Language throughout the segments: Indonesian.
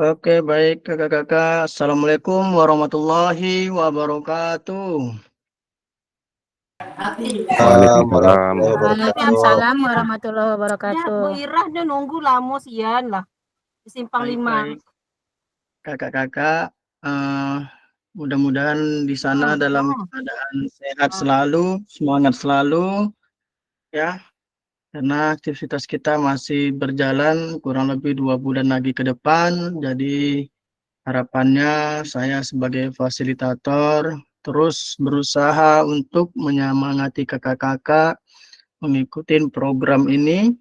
Oke, baik kakak-kakak. Assalamualaikum warahmatullahi wabarakatuh. Waalaikumsalam. Warahmatullahi wabarakatuh. Waalaikumsalam warahmatullahi wabarakatuh. Bu Irah dia nunggu lama sian lah di Simpang Baik, 5. baik kakak-kakak. eh, Mudah-mudahan di sana dalam keadaan sehat selalu, semangat selalu, ya. Karena aktivitas kita masih berjalan kurang lebih 2 bulan lagi ke depan. Jadi harapannya saya sebagai fasilitator terus berusaha untuk menyemangati kakak-kakak mengikuti program ini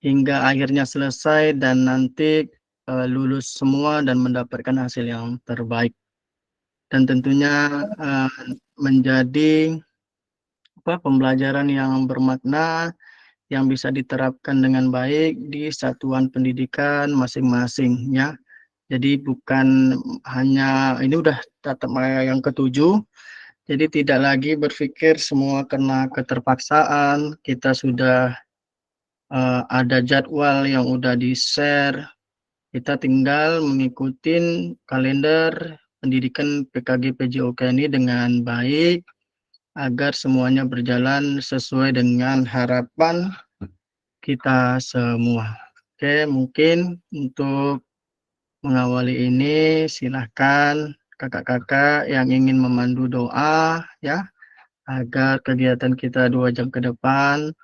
hingga akhirnya selesai dan nanti lulus semua dan mendapatkan hasil yang terbaik. Dan tentunya menjadi pembelajaran yang bermakna yang bisa diterapkan dengan baik di satuan pendidikan masing-masing, ya. Jadi bukan hanya ini udah tatap yang ketujuh. Jadi tidak lagi berpikir semua karena keterpaksaan. Kita sudah ada jadwal yang udah di-share. Kita tinggal mengikuti kalender pendidikan PKG PJOK ini dengan baik agar semuanya berjalan sesuai dengan harapan kita semua. Oke, mungkin untuk mengawali ini silahkan kakak-kakak yang ingin memandu doa, ya, agar kegiatan kita 2 jam ke depan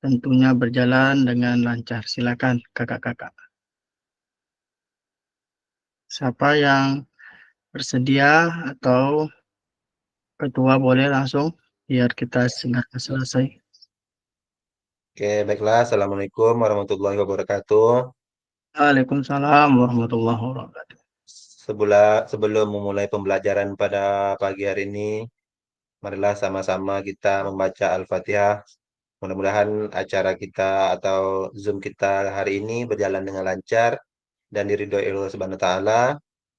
tentunya berjalan dengan lancar. Silakan kakak-kakak. Siapa yang bersedia atau ketua boleh langsung biar kita segera selesai. Oke, baiklah. Assalamualaikum warahmatullahi wabarakatuh. Waalaikumsalam warahmatullahi wabarakatuh. Sebelum memulai pembelajaran pada pagi hari ini, marilah sama-sama kita membaca Al-Fatihah. Mudah-mudahan acara kita atau Zoom kita hari ini berjalan dengan lancar dan diridhoi Allah Subhanahu wa taala,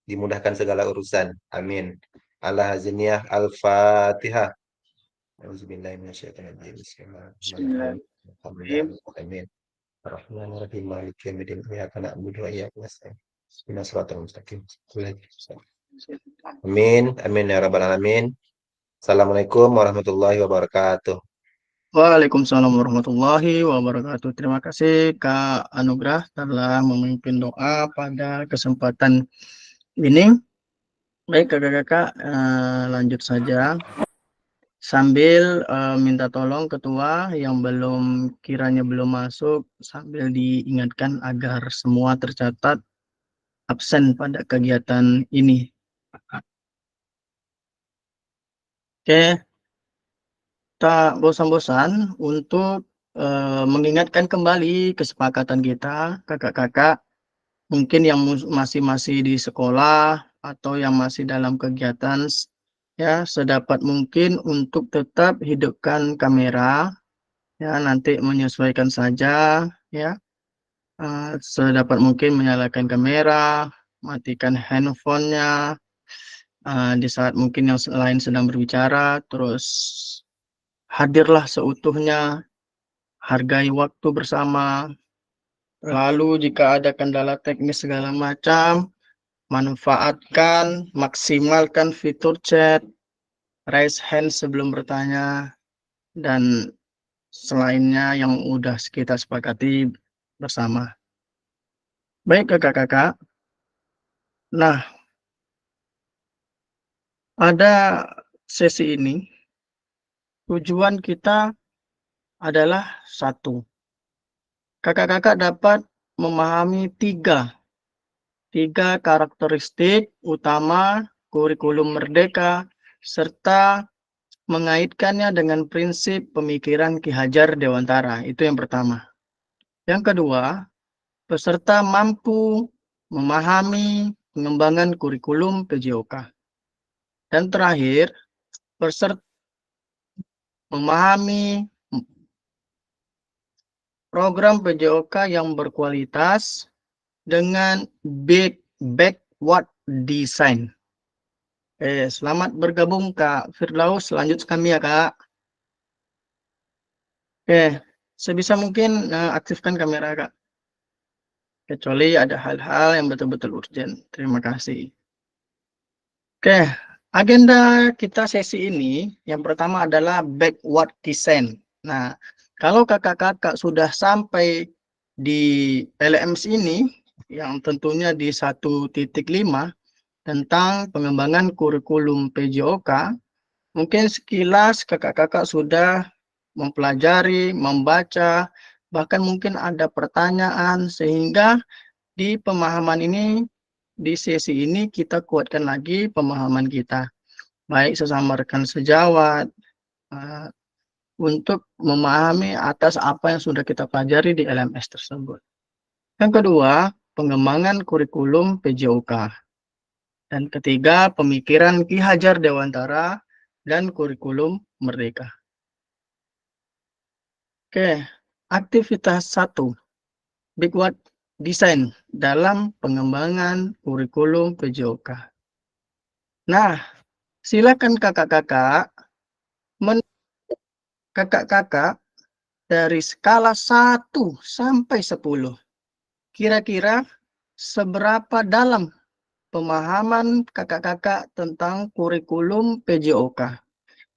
dimudahkan segala urusan. Amin. Ala haziniyah Al-Fatihah. Auzubillahi minasyaitonirrajim. Bismillahirrahmanirrahim. Amin. Ar-Rahmanir-Rahim. Maliki yaumiddin. Iyyaka na'budu wa iyyaka nasta'in. Ihdinas siratal mustaqim. Amin. Amin ya rabbal alamin. Assalamualaikum warahmatullahi wabarakatuh. Waalaikumsalam warahmatullahi wabarakatuh. Terima kasih Kak Anugrah telah memimpin doa pada kesempatan ini. Baik kakak-kakak, lanjut saja. Sambil minta tolong ketua yang kiranya belum masuk, sambil diingatkan agar semua tercatat absen pada kegiatan ini. Oke, tak bosan-bosan untuk mengingatkan kembali kesepakatan kita, kakak-kakak, mungkin yang masih di sekolah atau yang masih dalam kegiatan, ya, sedapat mungkin untuk tetap hidupkan kamera, ya, nanti menyesuaikan saja, ya. Sedapat mungkin menyalakan kamera, matikan handphonenya di saat mungkin yang lain sedang berbicara, terus hadirlah seutuhnya, hargai waktu bersama. Lalu jika ada kendala teknis segala macam, manfaatkan, maksimalkan fitur chat, raise hand sebelum bertanya, dan selainnya yang udah kita sepakati bersama. Baik kakak-kakak. Nah, pada sesi ini, tujuan kita adalah satu. Kakak-kakak dapat memahami tiga karakteristik utama kurikulum Merdeka, serta mengaitkannya dengan prinsip pemikiran Ki Hajar Dewantara. Itu yang pertama. Yang kedua, peserta mampu memahami pengembangan kurikulum PJOK. Dan terakhir, peserta memahami program PJOK yang berkualitas dengan backward design. Selamat bergabung Kak Firdaus. Lanjut kami ya Kak. Sebisa mungkin aktifkan kamera Kak. kecuali ada hal-hal yang betul-betul urgent. Terima kasih. Oke, agenda kita sesi ini yang pertama adalah backward design. Nah, kalau kakak-kakak sudah sampai di LMS ini, yang tentunya di 1.5 tentang pengembangan kurikulum PJOK, mungkin sekilas kakak-kakak sudah mempelajari, membaca, bahkan mungkin ada pertanyaan, sehingga di pemahaman ini, di sesi ini kita kuatkan lagi pemahaman kita, baik sesama rekan sejawat, untuk memahami atas apa yang sudah kita pelajari di LMS tersebut. Yang kedua, pengembangan kurikulum PJOK. Dan ketiga, pemikiran Ki Hajar Dewantara dan kurikulum Merdeka. Oke, aktivitas 1. Backward design dalam pengembangan kurikulum PJOK. Nah, silakan kakak-kakak kakak-kakak dari skala 1 sampai 10. Kira-kira seberapa dalam pemahaman kakak-kakak tentang kurikulum PJOK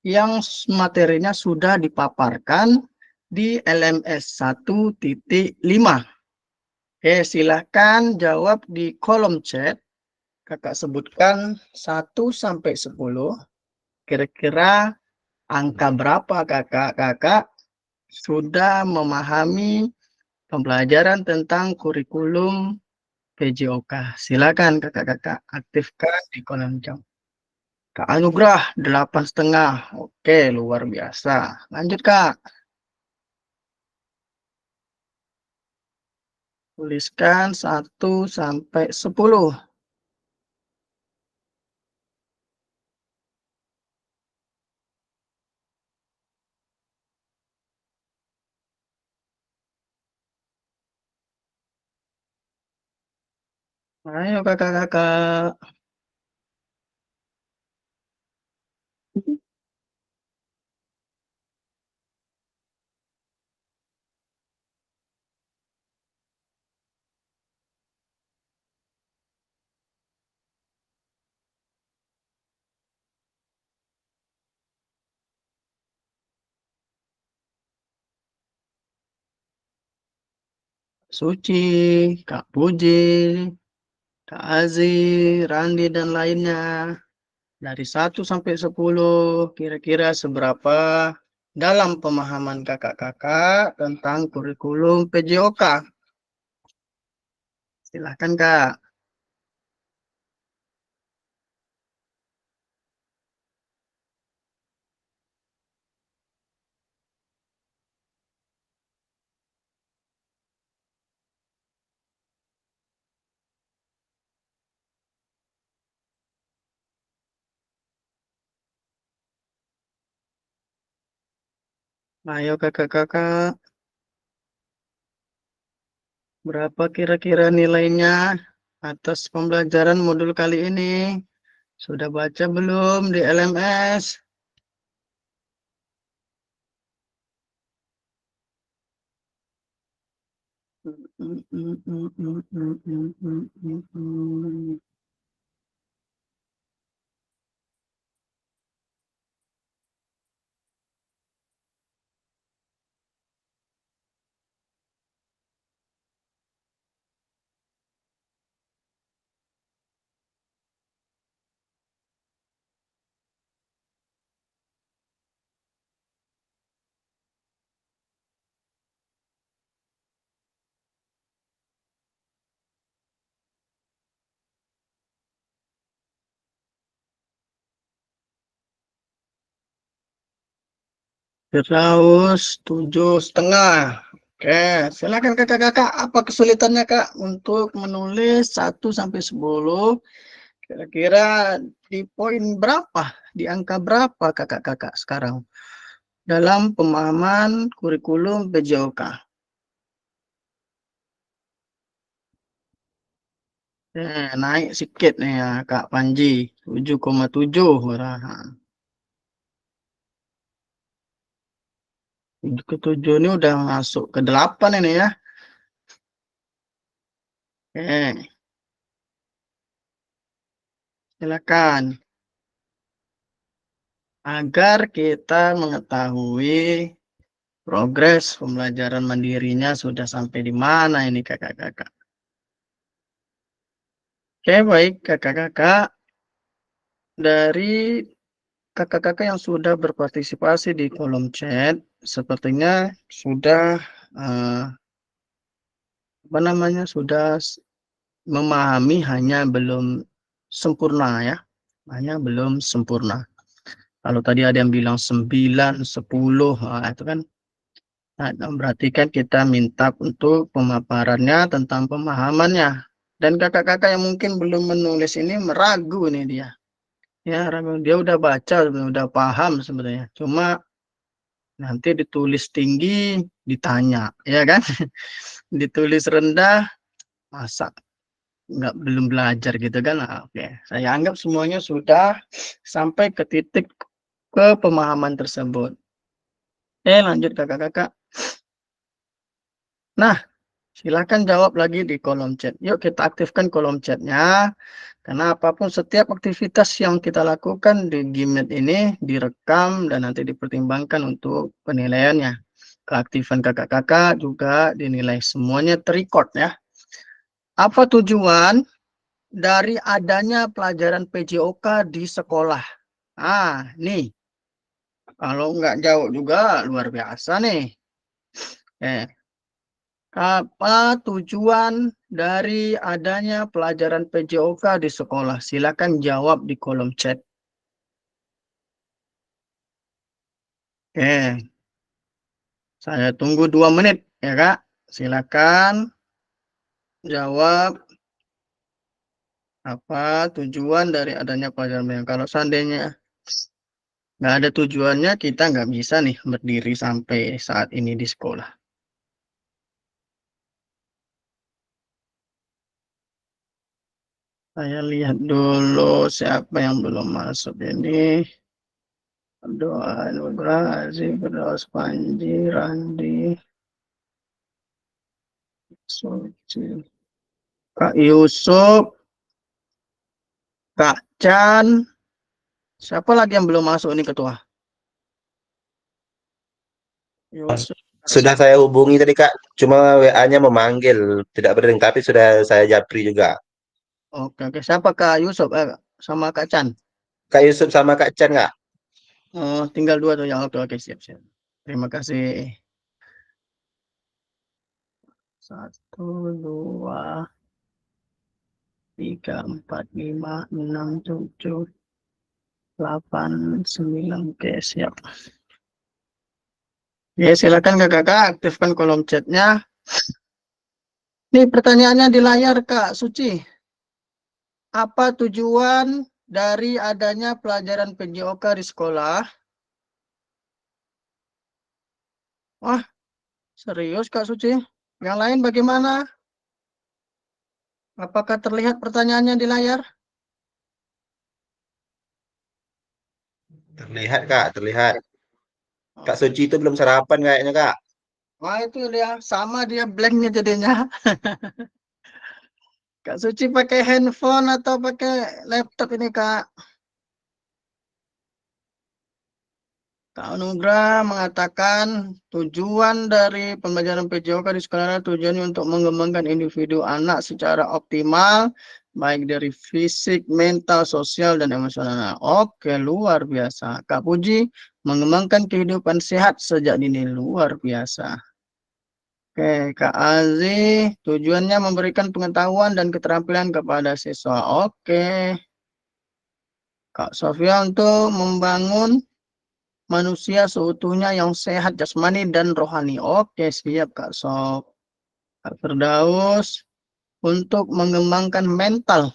yang materinya sudah dipaparkan di LMS 1.5. Oke, silahkan jawab di kolom chat. Kakak sebutkan 1 sampai 10. Kira-kira angka berapa kakak-kakak sudah memahami pembelajaran tentang kurikulum PJOK. Silakan kakak-kakak aktifkan di kolom chat. Kak Anugrah 8,5. Oke, luar biasa. Lanjut Kak. Tuliskan 1 sampai 10. Ayo kakak-kakak. Suci, Kak Puji, Kak Azi, Randi, dan lainnya. Dari 1 sampai 10, kira-kira seberapa dalam pemahaman kakak-kakak tentang kurikulum PJOK? Silahkan Kak. Ayo kakak-kakak. Berapa kira-kira nilainya atas pembelajaran modul kali ini? Sudah baca belum di LMS? Firdaus 7,5. Oke, silakan kakak-kakak. Apa kesulitannya Kak untuk menulis 1 sampai 10? Kira-kira di poin berapa, di angka berapa kakak-kakak sekarang dalam pemahaman kurikulum PJOK? Naik sedikit nih ya Kak Panji, 7,7. 7 ke 7 ini udah masuk ke 8 ini ya. Oke, silakan. Agar kita mengetahui progres pembelajaran mandirinya sudah sampai di mana ini kakak-kakak. Oke, baik kakak-kakak. Dari kakak-kakak yang sudah berpartisipasi di kolom chat, sepertinya sudah sudah memahami, hanya belum sempurna ya, hanya belum sempurna. Kalau tadi ada yang bilang 9, 10, itu kan berarti kan kita minta untuk pemaparannya tentang pemahamannya. Dan kakak-kakak yang mungkin belum menulis ini meragu nih dia. Ya, ragu. Dia udah baca, udah paham sebenarnya. Cuma nanti ditulis tinggi, ditanya, ya kan? Ditulis rendah, masa belum belajar gitu kan? Nah, oke, saya anggap semuanya sudah sampai ke titik ke pemahaman tersebut. Lanjut kakak-kakak. Nah, silakan jawab lagi di kolom chat. Yuk kita aktifkan kolom chatnya. Karena apapun setiap aktivitas yang kita lakukan di Gimlet ini direkam dan nanti dipertimbangkan untuk penilaiannya. Keaktifan kakak-kakak juga dinilai, semuanya terrecord ya. Apa tujuan dari adanya pelajaran PJOK di sekolah? Nih. Kalau nggak jauh juga luar biasa nih. Apa tujuan dari adanya pelajaran PJOK di sekolah? Silakan jawab di kolom chat. Saya tunggu 2 menit ya Kak. Silakan jawab apa tujuan dari adanya pelajaran PJOK. Kalau seandainya nggak ada tujuannya, kita nggak bisa nih berdiri sampai saat ini di sekolah. Saya lihat dulu siapa yang belum masuk ini. Doa Nugrazi, Berdoa Panji, Randi, Suci, Kak Yusuf, Kak Chan. Siapa lagi yang belum masuk ini ketua? Yusuf. Sudah saya hubungi tadi Kak, cuma WA-nya memanggil, tidak berdeng, tapi sudah saya japri juga. Oke. Siapa Kak Yusuf? Sama Kak Chan? Kak Yusuf sama Kak Chan nggak? Oh, tinggal 2 tuh ya. Oke, siap. Terima kasih. 1, 2, 3, 4, 5, 6, 7, 8, 9. Oke, siap. Ya, silakan kakak-kakak aktifkan kolom chatnya. Nih pertanyaannya di layar Kak Suci. Apa tujuan dari adanya pelajaran PJOK di sekolah? Wah, serius Kak Suci? Yang lain bagaimana? Apakah terlihat pertanyaannya di layar? Terlihat Kak, terlihat. Kak Suci itu belum sarapan kayaknya Kak. Wah, itu dia. Sama dia blanknya jadinya. Kak Suci pakai handphone atau pakai laptop ini Kak? Kak Nugra mengatakan tujuan dari pembelajaran PJOK di sekolah tujuannya untuk mengembangkan individu anak secara optimal, baik dari fisik, mental, sosial, dan emosional. Oke, luar biasa. Kak Puji mengembangkan kehidupan sehat sejak dini, luar biasa. Oke, Kak Aziz tujuannya memberikan pengetahuan dan keterampilan kepada siswa. Oke. Kak Sofia untuk membangun manusia seutuhnya yang sehat jasmani dan rohani. Oke, siap Kak Sof. Kak Firdaus untuk mengembangkan mental.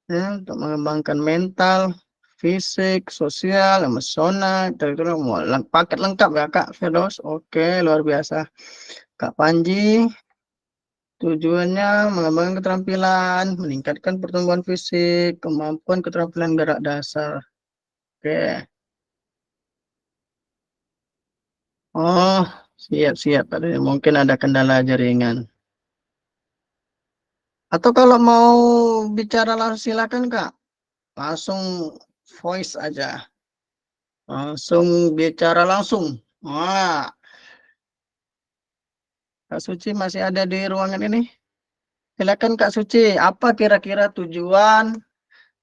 Ya, untuk mengembangkan mental, fisik, sosial, emosional, intelektual, paket lengkap ya Kak Firdaus. Oke, luar biasa. Kak Panji tujuannya mengembangkan keterampilan, meningkatkan pertumbuhan fisik, kemampuan keterampilan gerak dasar. Oke. Oh, siap. Mungkin ada kendala jaringan. Atau kalau mau bicara langsung silakan Kak. Langsung voice aja. Langsung bicara langsung. Wah, Kak Suci masih ada di ruangan ini? Silakan Kak Suci, apa kira-kira tujuan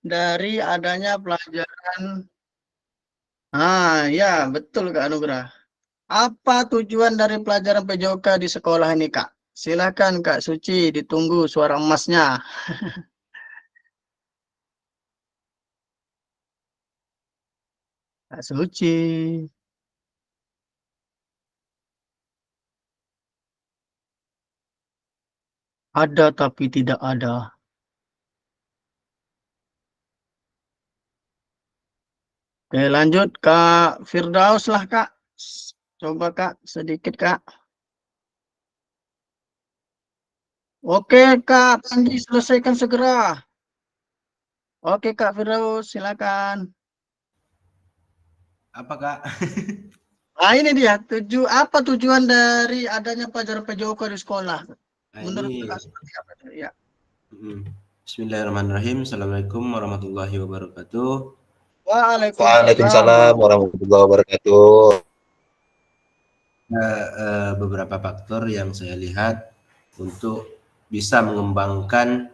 dari adanya pelajaran? Ya, betul Kak Anugrah. Apa tujuan dari pelajaran PJOK di sekolah ini, Kak? Silakan Kak Suci, ditunggu suara emasnya. Kak Suci. Ada tapi tidak ada. Oke, lanjut Kak Firdaus lah, Kak. Coba Kak, sedikit Kak. Oke, Kak Panji, selesaikan segera. Oke, Kak Firdaus, silakan. Apa Kak? Nah, ini dia, apa tujuan dari adanya pelajaran PJOK di sekolah? Nah, Menurut ini Kak seperti apa? Ya. Bismillahirrahmanirrahim. Assalamualaikum warahmatullahi wabarakatuh. Waalaikumsalam warahmatullahi wabarakatuh. Beberapa faktor yang saya lihat untuk bisa mengembangkan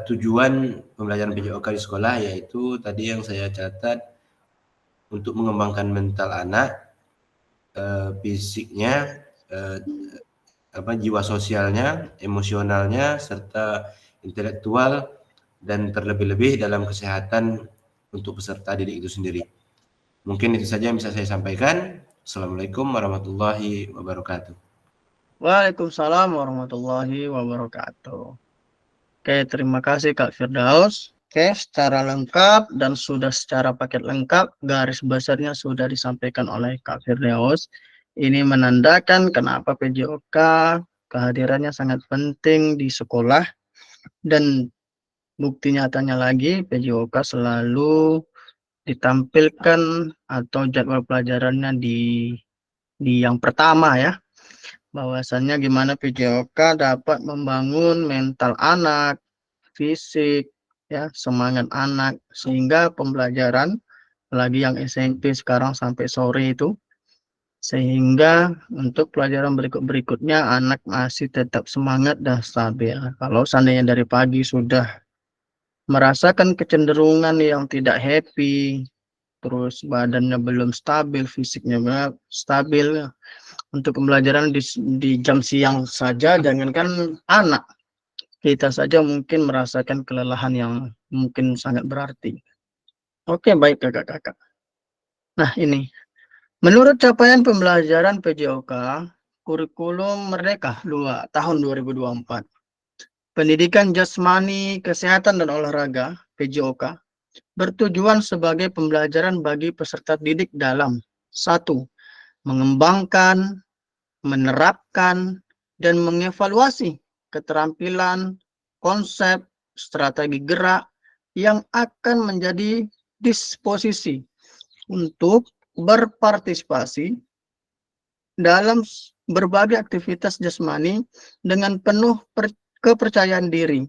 tujuan pembelajaran PJOK di sekolah, yaitu tadi yang saya catat untuk mengembangkan mental anak, fisiknya, jiwa sosialnya, emosionalnya, serta intelektual, dan terlebih-lebih dalam kesehatan untuk peserta didik itu sendiri. Mungkin itu saja yang bisa saya sampaikan. Assalamualaikum warahmatullahi wabarakatuh. Waalaikumsalam warahmatullahi wabarakatuh. Oke, terima kasih Kak Firdaus. Oke, secara lengkap dan sudah secara paket lengkap, garis besarnya sudah disampaikan oleh Kak Firdaus. Ini menandakan kenapa PJOK kehadirannya sangat penting di sekolah, dan bukti nyatanya lagi PJOK selalu ditampilkan atau jadwal pelajarannya di yang pertama ya, bahwasannya gimana PJOK dapat membangun mental anak, fisik, ya, semangat anak, sehingga pembelajaran, lagi yang SMP sekarang sampai sore itu, sehingga untuk pelajaran berikutnya anak masih tetap semangat dan stabil. Kalau seandainya dari pagi sudah merasakan kecenderungan yang tidak happy, terus badannya belum stabil, fisiknya belum stabil, untuk pembelajaran di jam siang saja, jangankan anak, kita saja mungkin merasakan kelelahan yang mungkin sangat berarti. Oke, baik kakak-kakak. Nah, ini. Menurut capaian pembelajaran PJOK, Kurikulum Merdeka 2 tahun 2024, Pendidikan Jasmani, Kesehatan, dan Olahraga PJOK bertujuan sebagai pembelajaran bagi peserta didik dalam 1. Mengembangkan, menerapkan, dan mengevaluasi keterampilan, konsep, strategi gerak yang akan menjadi disposisi untuk berpartisipasi dalam berbagai aktivitas jasmani dengan penuh kepercayaan diri,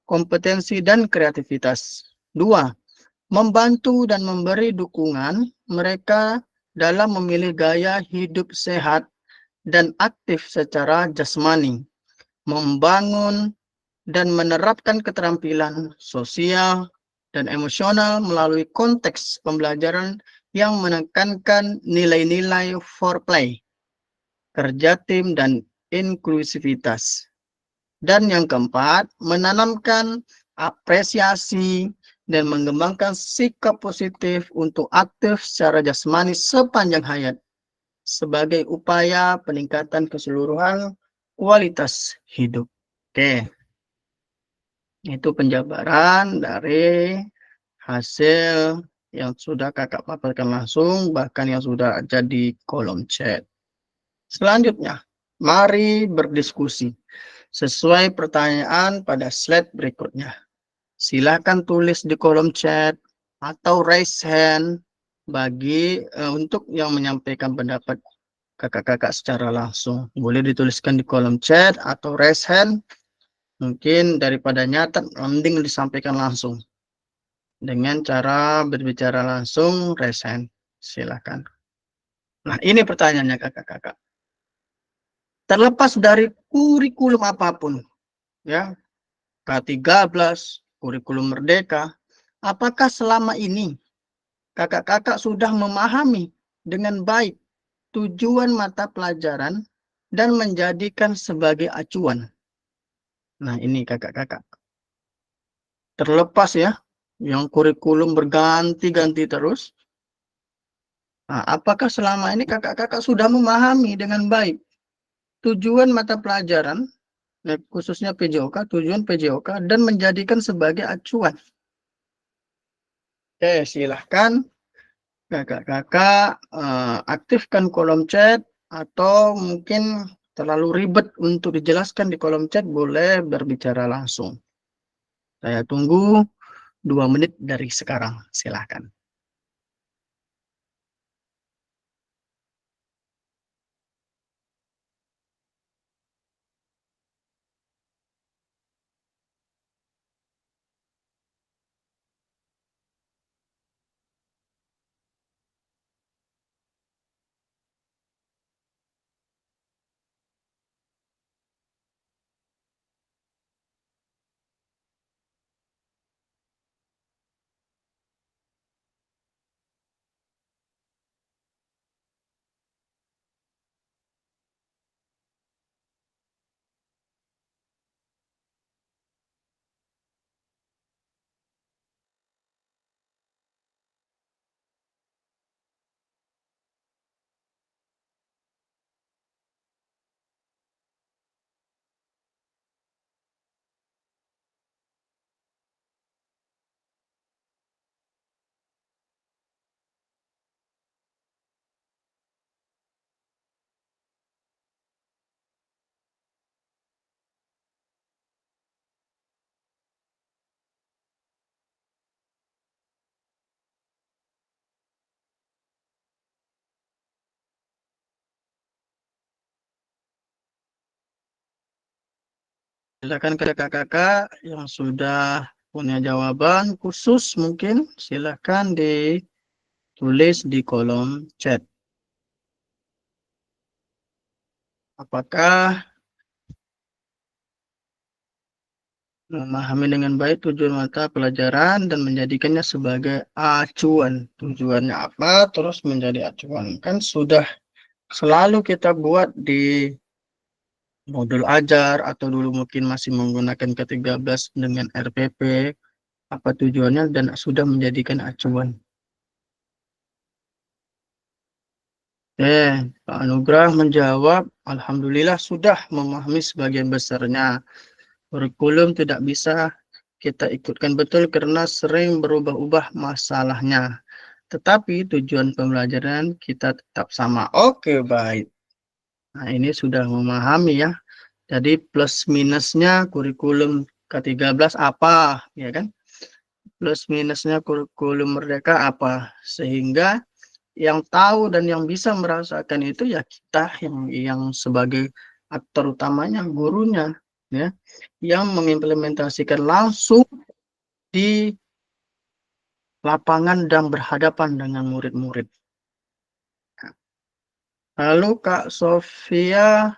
kompetensi, dan kreativitas. 2. Membantu dan memberi dukungan mereka dalam memilih gaya hidup sehat dan aktif secara jasmani, membangun dan menerapkan keterampilan sosial dan emosional melalui konteks pembelajaran yang menekankan nilai-nilai foreplay, kerja tim, dan inklusivitas. Dan yang keempat, menanamkan apresiasi dan mengembangkan sikap positif untuk aktif secara jasmani sepanjang hayat sebagai upaya peningkatan keseluruhan kualitas hidup. Oke, itu penjabaran dari hasil yang sudah kakak paparkan langsung, bahkan yang sudah ada di kolom chat. Selanjutnya, mari berdiskusi sesuai pertanyaan pada slide berikutnya. Silakan tulis di kolom chat atau raise hand bagi untuk yang menyampaikan pendapat kakak-kakak secara langsung. Boleh dituliskan di kolom chat atau raise hand Mungkin daripada nyatet, mending disampaikan langsung. Dengan cara berbicara langsung, resen. Silakan. Nah, ini pertanyaannya kakak-kakak. Terlepas dari kurikulum apapun, ya, K13, kurikulum merdeka, apakah selama ini kakak-kakak sudah memahami dengan baik tujuan mata pelajaran dan menjadikan sebagai acuan? Nah, ini kakak-kakak. Terlepas ya, yang kurikulum berganti-ganti terus. Nah, apakah selama ini kakak-kakak sudah memahami dengan baik tujuan mata pelajaran, khususnya PJOK, tujuan PJOK, dan menjadikan sebagai acuan? Oke, silahkan kakak-kakak aktifkan kolom chat, atau mungkin terlalu ribet untuk dijelaskan di kolom chat, boleh berbicara langsung. Saya tunggu 2 menit dari sekarang, silahkan. Silakan kakak-kakak yang sudah punya jawaban khusus, mungkin silakan ditulis di kolom chat. Apakah memahami dengan baik tujuan mata pelajaran dan menjadikannya sebagai acuan? Tujuannya apa, terus menjadi acuan. Kan sudah selalu kita buat di modul ajar, atau dulu mungkin masih menggunakan K13 dengan RPP, apa tujuannya, dan sudah menjadikan acuan. Pak Anugrah menjawab, alhamdulillah sudah memahami sebagian besarnya. Kurikulum tidak bisa kita ikutkan betul karena sering berubah-ubah masalahnya. Tetapi tujuan pembelajaran kita tetap sama. Oke, baik. Nah, ini sudah memahami ya. Jadi plus minusnya kurikulum K13 apa, ya kan? Plus minusnya kurikulum merdeka apa, sehingga yang tahu dan yang bisa merasakan itu ya kita yang sebagai aktor utamanya, gurunya, ya, yang mengimplementasikan langsung di lapangan dan berhadapan dengan murid-murid. Lalu Kak Sofia,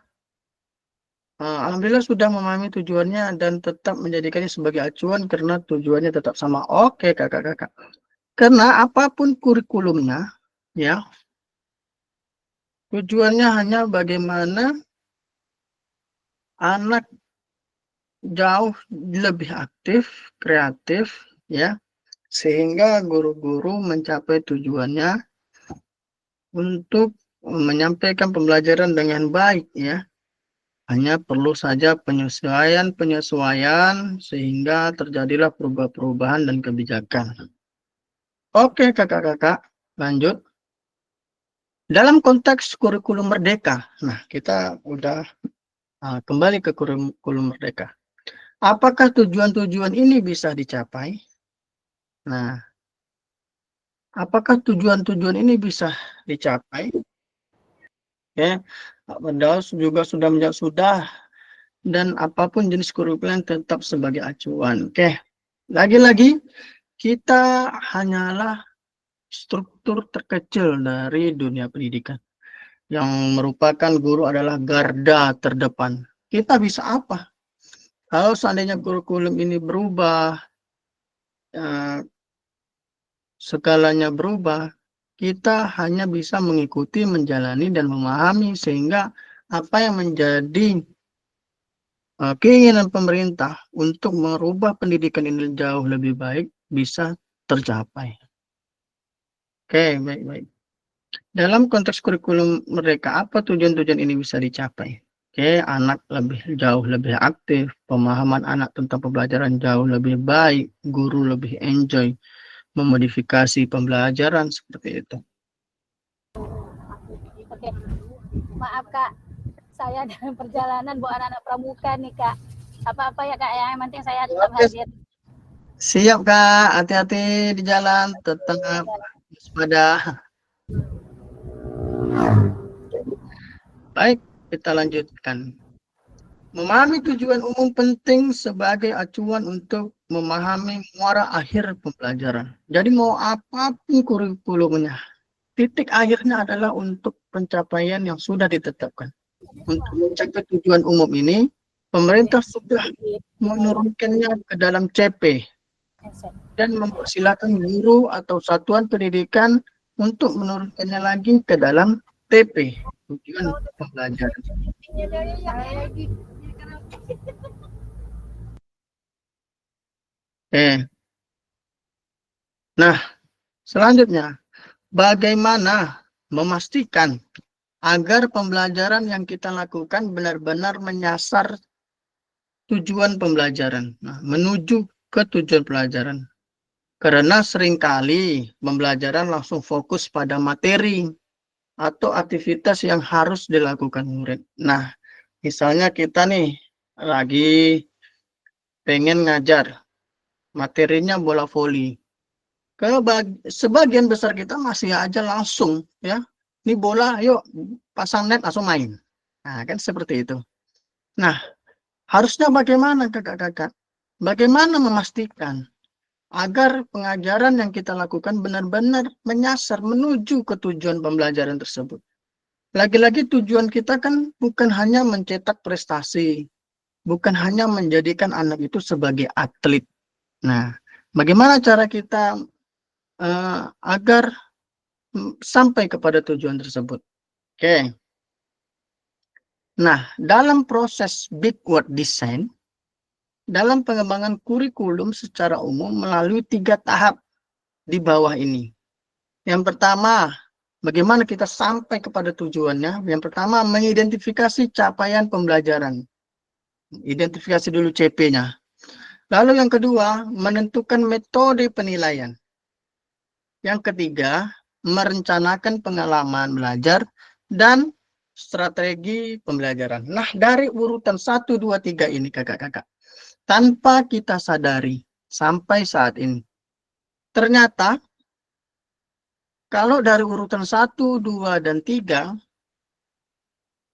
alhamdulillah sudah memahami tujuannya dan tetap menjadikannya sebagai acuan karena tujuannya tetap sama. Oke, kakak-kakak. Karena apapun kurikulumnya, ya, tujuannya hanya bagaimana anak jauh lebih aktif, kreatif, ya, sehingga guru-guru mencapai tujuannya untuk menyampaikan pembelajaran dengan baik, ya. Hanya perlu saja penyesuaian sehingga terjadilah perubahan dan kebijakan. Oke, kakak-kakak, lanjut. Dalam konteks kurikulum merdeka, nah kita udah kembali ke kurikulum merdeka. Apakah tujuan-tujuan ini bisa dicapai? Nah, apakah tujuan-tujuan ini bisa dicapai? Ya, Pak Firdaus juga sudah menjawab, sudah. dan apapun jenis kurikulum tetap sebagai acuan. Oke, lagi-lagi kita hanyalah struktur terkecil dari dunia pendidikan. Yang merupakan guru adalah garda terdepan. Kita bisa apa? Kalau seandainya kurikulum ini berubah, segalanya berubah, kita hanya bisa mengikuti, menjalani, dan memahami sehingga apa yang menjadi keinginan pemerintah untuk merubah pendidikan ini jauh lebih baik bisa tercapai. Oke, baik-baik. Dalam konteks kurikulum merdeka, apa tujuan-tujuan ini bisa dicapai? Oke, anak jauh lebih aktif, pemahaman anak tentang pembelajaran jauh lebih baik, guru lebih enjoy, memodifikasi pembelajaran seperti itu. Oke. Maaf Kak, saya dalam perjalanan bawa anak-anak pramuka nih Kak. Apa-apa ya Kak, yang penting saya tetap Oke. hadir. Siap Kak, hati-hati di jalan, tetap waspada. Baik, kita lanjutkan. Memahami tujuan umum penting sebagai acuan untuk memahami muara akhir pembelajaran. Jadi mau apapun kurikulumnya, titik akhirnya adalah untuk pencapaian yang sudah ditetapkan. Untuk mencapai tujuan umum ini, pemerintah sudah menurunkannya ke dalam CP dan mempersilahkan guru atau satuan pendidikan untuk menurunkannya lagi ke dalam TP, tujuan pembelajaran. Nah, selanjutnya, bagaimana memastikan agar pembelajaran yang kita lakukan benar-benar menyasar tujuan pembelajaran, menuju ke tujuan pelajaran. Karena seringkali pembelajaran langsung fokus pada materi atau aktivitas yang harus dilakukan murid. Nah, misalnya kita nih lagi pengen ngajar, materinya bola voli. Sebagian besar kita masih aja langsung ya, ini bola, yuk pasang net langsung main. Nah, kan seperti itu. Nah, harusnya bagaimana kakak-kakak? Bagaimana memastikan agar pengajaran yang kita lakukan benar-benar menyasar menuju ke tujuan pembelajaran tersebut. Lagi-lagi tujuan kita kan bukan hanya mencetak prestasi, bukan hanya menjadikan anak itu sebagai atlet. Nah, bagaimana cara kita agar sampai kepada tujuan tersebut? Oke. Nah, dalam proses big word design, dalam pengembangan kurikulum secara umum melalui 3 tahap di bawah ini. Yang pertama, bagaimana kita sampai kepada tujuannya? Yang pertama, mengidentifikasi capaian pembelajaran. Identifikasi dulu CP-nya. Lalu yang kedua, menentukan metode penilaian. Yang ketiga, merencanakan pengalaman belajar dan strategi pembelajaran. Nah, dari urutan 1, 2, 3 ini kakak-kakak, tanpa kita sadari sampai saat ini, ternyata kalau dari urutan 1, 2, dan 3,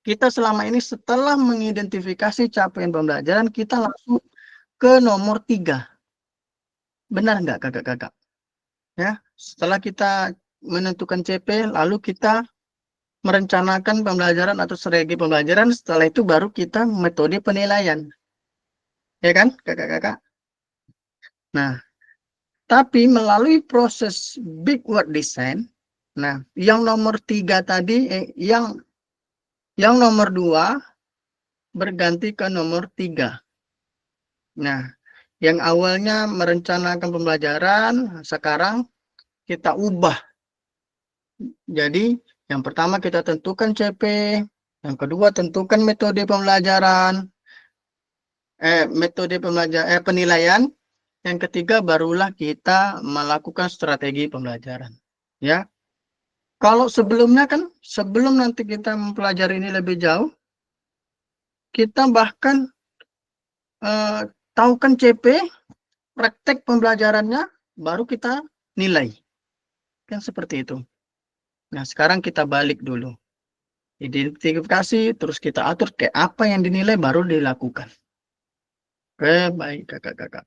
kita selama ini setelah mengidentifikasi capaian pembelajaran, kita langsung ke nomor 3. Benar nggak kakak-kakak? Ya, setelah kita menentukan CP, lalu kita merencanakan pembelajaran atau strategi pembelajaran, setelah itu baru kita metode penilaian. Ya kan, kakak-kakak? Nah, tapi melalui proses big word design, nah, yang nomor 3 tadi, yang nomor 2 berganti ke nomor 3. Nah, yang awalnya merencanakan pembelajaran, sekarang kita ubah. Jadi, yang pertama kita tentukan CP, yang kedua tentukan metode pembelajaran, penilaian, yang ketiga barulah kita melakukan strategi pembelajaran. Ya, kalau sebelumnya kan, sebelum nanti kita mempelajari ini lebih jauh, kita bahkan tahukan CP, praktek pembelajarannya, baru kita nilai. Kan seperti itu. Nah, sekarang kita balik dulu. Identifikasi, terus kita atur kayak apa yang dinilai baru dilakukan. Oke, baik kakak-kakak.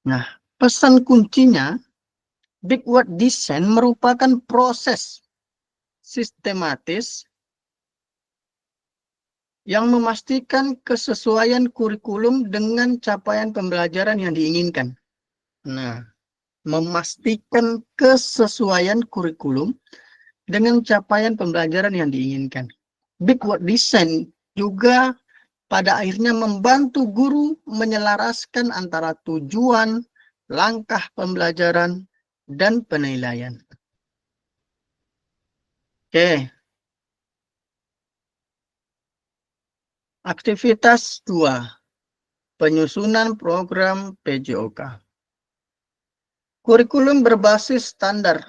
Nah, pesan kuncinya, Big Word Design merupakan proses sistematis yang memastikan kesesuaian kurikulum dengan capaian pembelajaran yang diinginkan. Nah, memastikan kesesuaian kurikulum dengan capaian pembelajaran yang diinginkan. Big Word Design juga pada akhirnya membantu guru menyelaraskan antara tujuan, langkah pembelajaran, dan penilaian. Oke. Aktivitas 2. Penyusunan program PJOK. Kurikulum berbasis standar.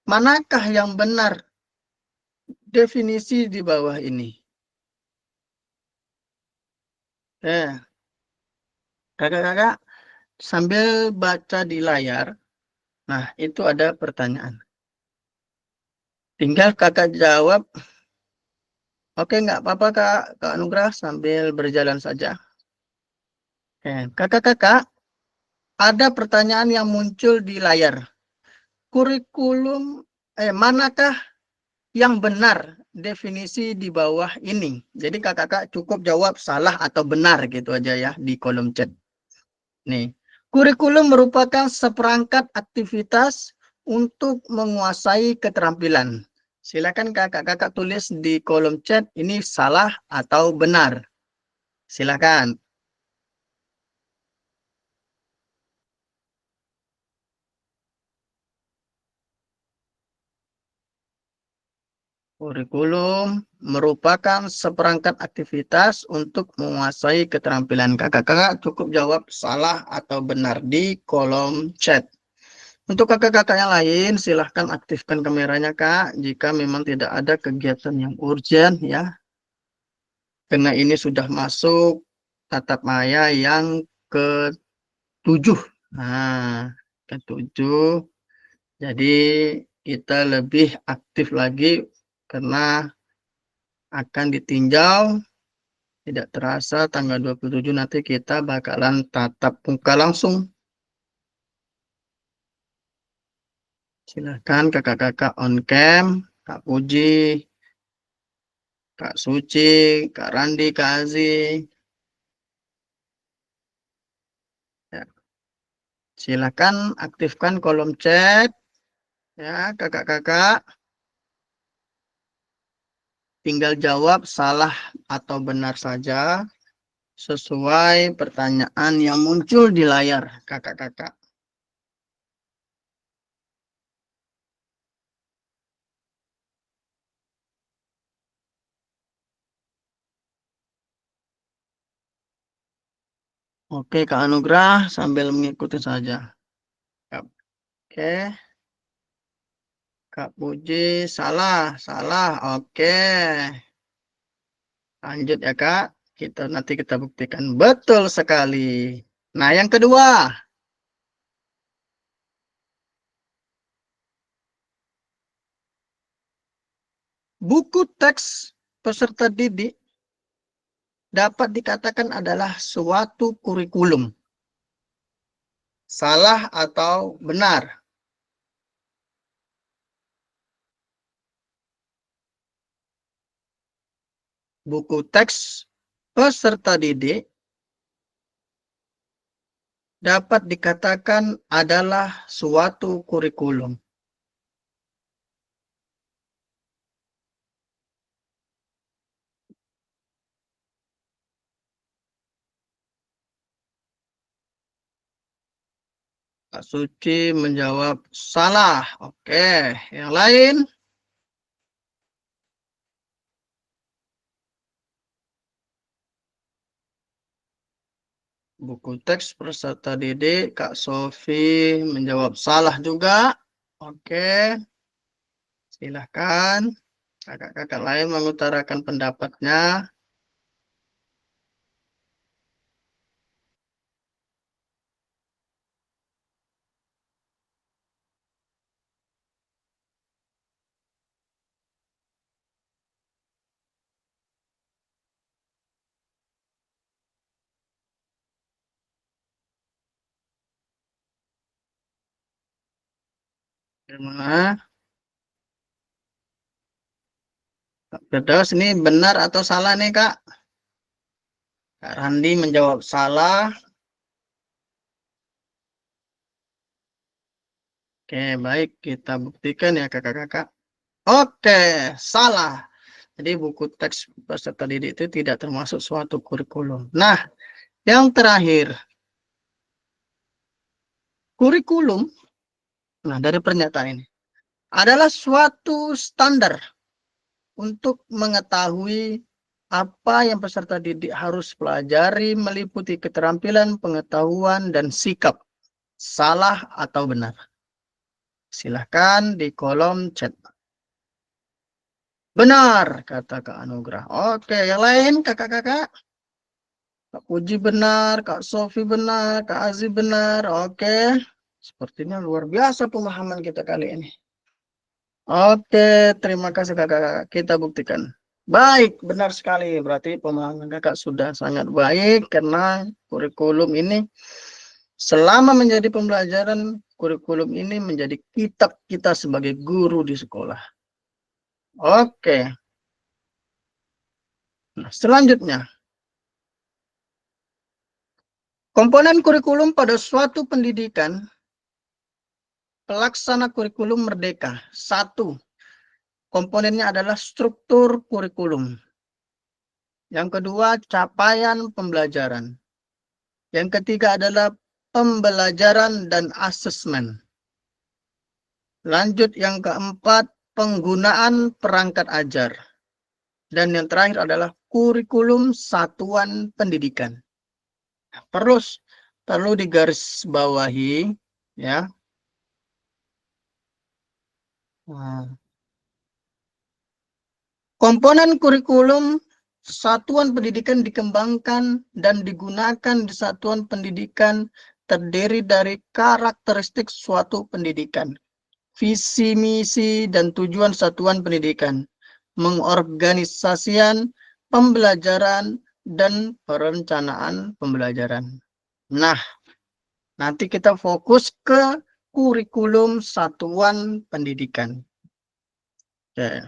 Manakah yang benar? Definisi di bawah ini. Kakak-kakak sambil baca di layar, nah itu ada pertanyaan. Tinggal kakak jawab. Oke, nggak apa-apa Kak Anugrah sambil berjalan saja. Kakak-kakak, ada pertanyaan yang muncul di layar. Kurikulum, manakah yang benar? Definisi di bawah ini. Jadi kakak-kakak cukup jawab salah atau benar gitu aja ya di kolom chat. Nih, kurikulum merupakan seperangkat aktivitas untuk menguasai keterampilan. Silakan kakak-kakak tulis di kolom chat ini salah atau benar. Silakan. Kurikulum merupakan seperangkat aktivitas untuk menguasai keterampilan. Kakak-kakak cukup jawab salah atau benar di kolom chat. Untuk kakak-kakak yang lain, silahkan aktifkan kameranya, Kak, jika memang tidak ada kegiatan yang urgent ya. Karena ini sudah masuk tatap maya yang ke-7. Nah, ke-7. Jadi kita lebih aktif lagi karena akan ditinjau. Tidak terasa tanggal 27 nanti kita bakalan tatap muka langsung. Silahkan kakak-kakak on cam, Kak Puji, Kak Suci, Kak Randi, Kak Azi. Ya. Silahkan aktifkan kolom chat. Ya, kakak-kakak. Tinggal jawab salah atau benar saja sesuai pertanyaan yang muncul di layar, kakak-kakak. Oke, Kak Anugrah sambil mengikuti saja. Oke. Kak Puji, salah. Oke. Lanjut ya, Kak. Nanti kita buktikan. Betul sekali. Nah, yang kedua. Buku teks peserta didik dapat dikatakan adalah suatu kurikulum. Salah atau benar? Buku teks peserta didik dapat dikatakan adalah suatu kurikulum. Kak Suci menjawab salah. Oke, yang lain? Buku teks peserta didik, Kak Sofi menjawab salah juga. Oke, silahkan kakak-kakak lain mengutarakan pendapatnya. Gimana? Kak Firdaus, ini benar atau salah nih, Kak? Kak Randi menjawab salah. Oke, baik. Kita buktikan ya, kakak-kakak. Oke, salah. Jadi buku teks peserta didik itu tidak termasuk suatu kurikulum. Nah, yang terakhir. Kurikulum, nah dari pernyataan ini, adalah suatu standar untuk mengetahui apa yang peserta didik harus pelajari meliputi keterampilan, pengetahuan, dan sikap. Salah atau benar? Silahkan di kolom chat. Benar, kata Kak Anugrah. Oke, yang lain kakak-kakak? Kak Puji benar, Kak Sofi benar, Kak Aziz benar. Oke, sepertinya luar biasa pemahaman kita kali ini. Oke, terima kasih kakak-kakak. Kita buktikan. Baik, benar sekali. Berarti pemahaman kakak sudah sangat baik karena kurikulum ini selama menjadi pembelajaran, kurikulum ini menjadi kitab kita sebagai guru di sekolah. Oke. Nah, selanjutnya. Komponen kurikulum pada suatu pendidikan, pelaksana kurikulum merdeka. 1. Komponennya adalah struktur kurikulum. Yang kedua, capaian pembelajaran. Yang ketiga adalah pembelajaran dan asesmen. Lanjut yang keempat, penggunaan perangkat ajar. Dan yang terakhir adalah kurikulum satuan pendidikan. Perlu digarisbawahi ya. Komponen kurikulum satuan pendidikan dikembangkan dan digunakan di satuan pendidikan terdiri dari karakteristik suatu pendidikan, visi, misi, dan tujuan satuan pendidikan, mengorganisasikan pembelajaran, dan perencanaan pembelajaran. Nah, nanti kita fokus ke kurikulum satuan pendidikan. Oke.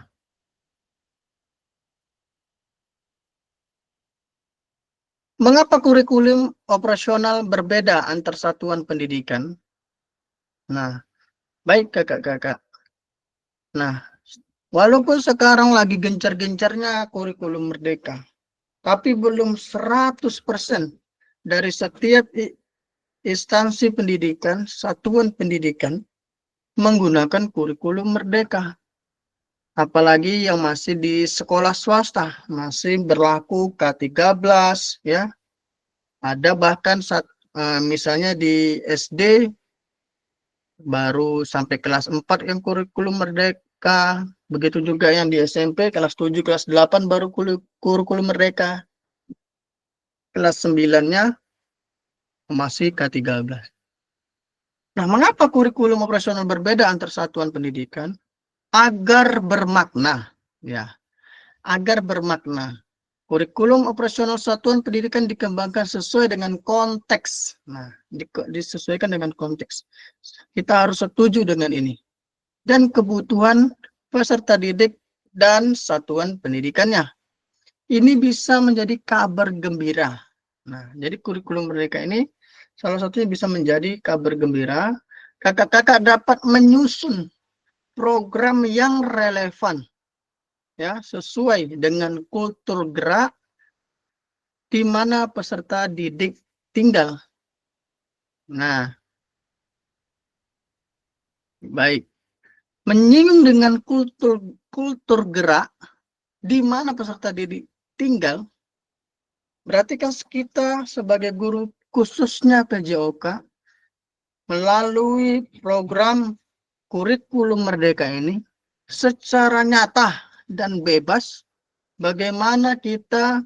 Mengapa kurikulum operasional berbeda antar satuan pendidikan? Nah, baik kakak-kakak. Nah, walaupun sekarang lagi gencar-gencarnya kurikulum merdeka, tapi belum 100% dari setiap instansi pendidikan, satuan pendidikan, menggunakan kurikulum merdeka. Apalagi yang masih di sekolah swasta, masih berlaku K13, ya. Ada bahkan misalnya di SD, baru sampai kelas 4 yang kurikulum merdeka. Begitu juga yang di SMP, kelas 7, kelas 8 baru kurikulum merdeka. Kelas 9-nya masih K13. Nah, mengapa kurikulum operasional berbeda antar satuan pendidikan? Agar bermakna, ya. Agar bermakna. Kurikulum operasional satuan pendidikan dikembangkan sesuai dengan konteks. Nah, disesuaikan dengan konteks. Kita harus setuju dengan ini. Dan kebutuhan peserta didik dan satuan pendidikannya. Ini bisa menjadi kabar gembira. Nah, jadi kurikulum mereka ini salah satunya bisa menjadi kabar gembira. Kakak-kakak dapat menyusun program yang relevan, ya, sesuai dengan kultur gerak di mana peserta didik tinggal. Nah, baik. Menyinggung dengan kultur gerak di mana peserta didik tinggal, berarti kan kita sebagai guru khususnya PJOK melalui program kurikulum merdeka ini secara nyata dan bebas bagaimana kita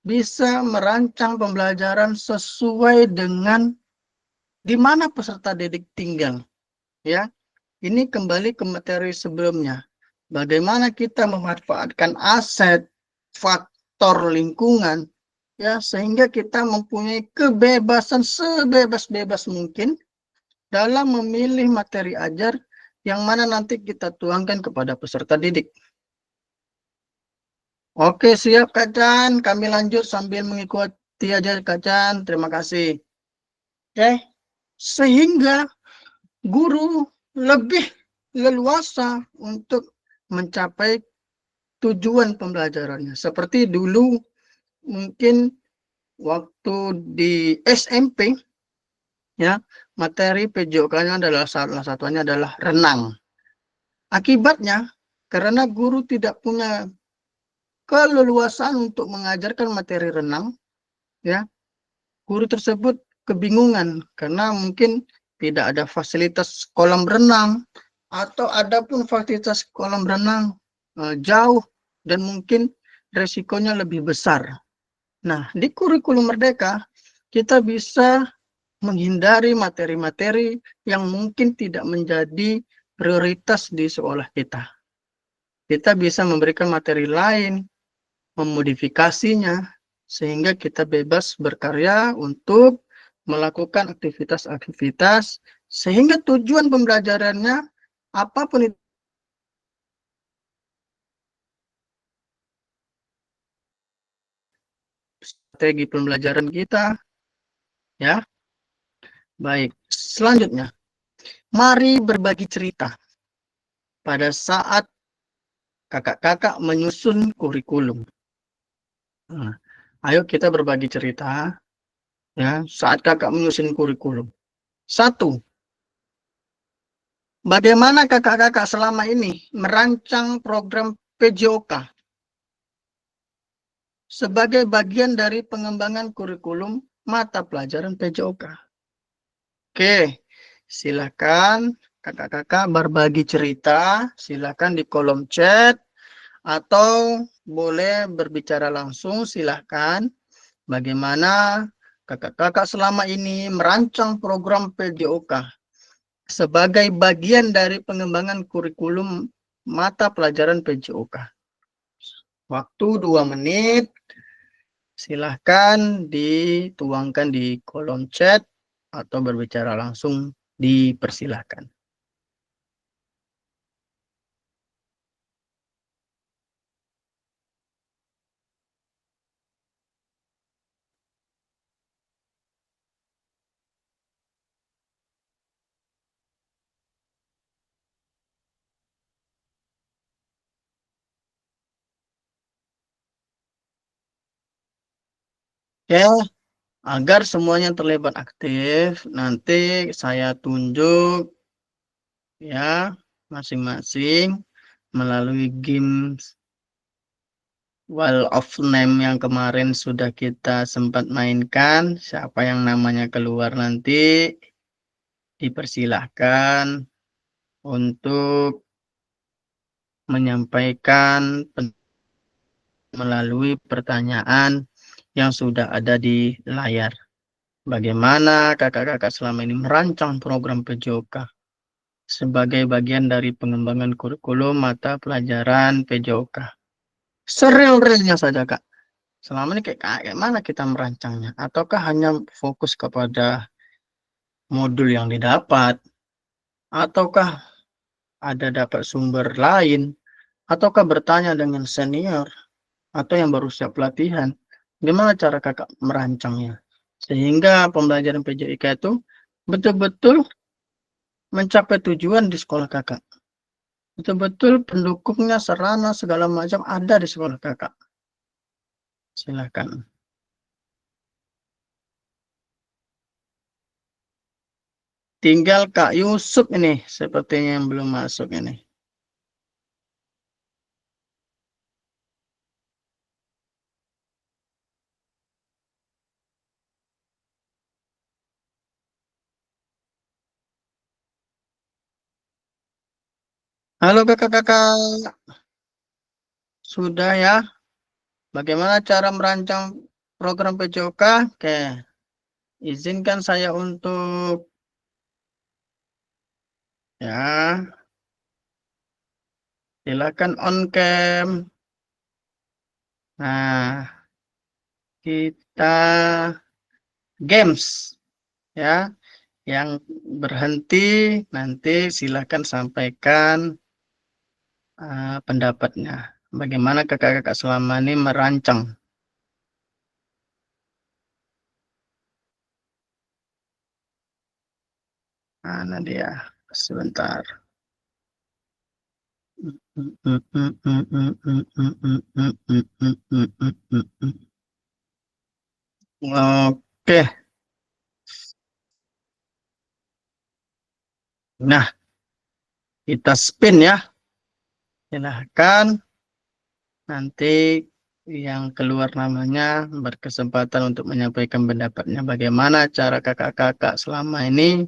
bisa merancang pembelajaran sesuai dengan di mana peserta didik tinggal, ya. Ini kembali ke materi sebelumnya. Bagaimana kita memanfaatkan aset, faktor lingkungan, ya, sehingga kita mempunyai kebebasan sebebas-bebas mungkin dalam memilih materi ajar yang mana nanti kita tuangkan kepada peserta didik. Oke, siap Kak Chan. Kami lanjut sambil mengikuti aja Kak Chan. Terima kasih. Sehingga guru lebih leluasa untuk mencapai tujuan pembelajarannya. Seperti dulu mungkin waktu di SMP, ya, materi PJOK-nya adalah salah satunya adalah renang. Akibatnya, karena guru tidak punya keleluasan untuk mengajarkan materi renang, ya, guru tersebut kebingungan karena mungkin tidak ada fasilitas kolam renang atau ada pun fasilitas kolam renang jauh dan mungkin resikonya lebih besar. Nah, di kurikulum Merdeka kita bisa menghindari materi-materi yang mungkin tidak menjadi prioritas di sekolah kita. Kita bisa memberikan materi lain, memodifikasinya, sehingga kita bebas berkarya untuk melakukan aktivitas-aktivitas, sehingga tujuan pembelajarannya apapun itu strategi pembelajaran kita, ya. Baik, selanjutnya, mari berbagi cerita pada saat kakak-kakak menyusun kurikulum. Nah, ayo kita berbagi cerita, ya, saat kakak menyusun kurikulum. 1. Bagaimana kakak-kakak selama ini merancang program PJOK sebagai bagian dari pengembangan kurikulum mata pelajaran PJOK? Oke, silakan kakak-kakak berbagi cerita, silakan di kolom chat atau boleh berbicara langsung, silakan. Bagaimana kakak-kakak selama ini merancang program PJOK sebagai bagian dari pengembangan kurikulum mata pelajaran PJOK. Waktu 2 menit, silahkan dituangkan di kolom chat atau berbicara langsung, dipersilahkan. Oke, agar semuanya terlibat aktif, nanti saya tunjuk ya masing-masing melalui games Wall of Name yang kemarin sudah kita sempat mainkan. Siapa yang namanya keluar nanti dipersilahkan untuk menyampaikan melalui pertanyaan yang sudah ada di layar. Bagaimana kakak-kakak selama ini merancang program PJOK sebagai bagian dari pengembangan kurikulum mata pelajaran PJOK? Seril-rilnya saja, Kak. Selama ini kayak mana kita merancangnya? Ataukah hanya fokus kepada modul yang didapat? Ataukah ada dapat sumber lain? Ataukah bertanya dengan senior? Atau yang baru siap pelatihan? Gimana cara kakak merancangnya? Sehingga pembelajaran PJIK itu betul-betul mencapai tujuan di sekolah kakak. Betul-betul pendukungnya, sarana, segala macam ada di sekolah kakak. Silakan. Tinggal Kak Yusuf ini, sepertinya yang belum masuk ini. Halo kakak-kakak, sudah ya? Bagaimana cara merancang program PJOK? Oke, izinkan saya untuk ya, silakan on cam. Nah, kita games ya. Yang berhenti nanti silakan sampaikan pendapatnya. Bagaimana kakak-kakak selama ini merancang. Mana dia? Sebentar. Oke. Nah, kita spin ya. Silahkan. Nanti yang keluar namanya berkesempatan untuk menyampaikan pendapatnya. Bagaimana cara kakak-kakak selama ini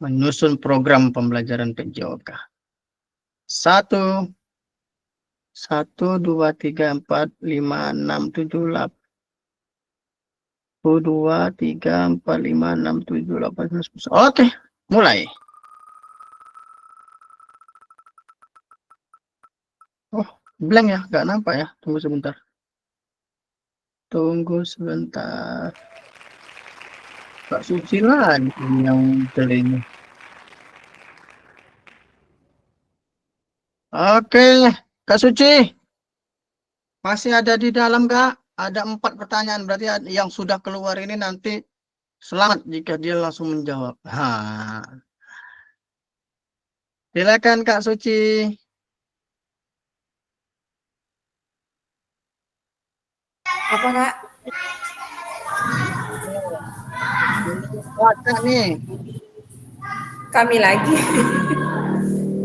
menyusun program pembelajaran PJOK. 1, 2, 3, 4, 5, 6, 7, 8. Oke, mulai. Oh, blank ya, nggak nampak ya. Tunggu sebentar. Tunggu sebentar. Kak Suci lagi yang telinga. Oke, Kak Suci. Masih ada di dalam, Kak? Ada 4 pertanyaan. Berarti yang sudah keluar ini nanti selamat jika dia langsung menjawab. Silakan, Kak Suci. Apa Kak? Kakak nih. Kami lagi.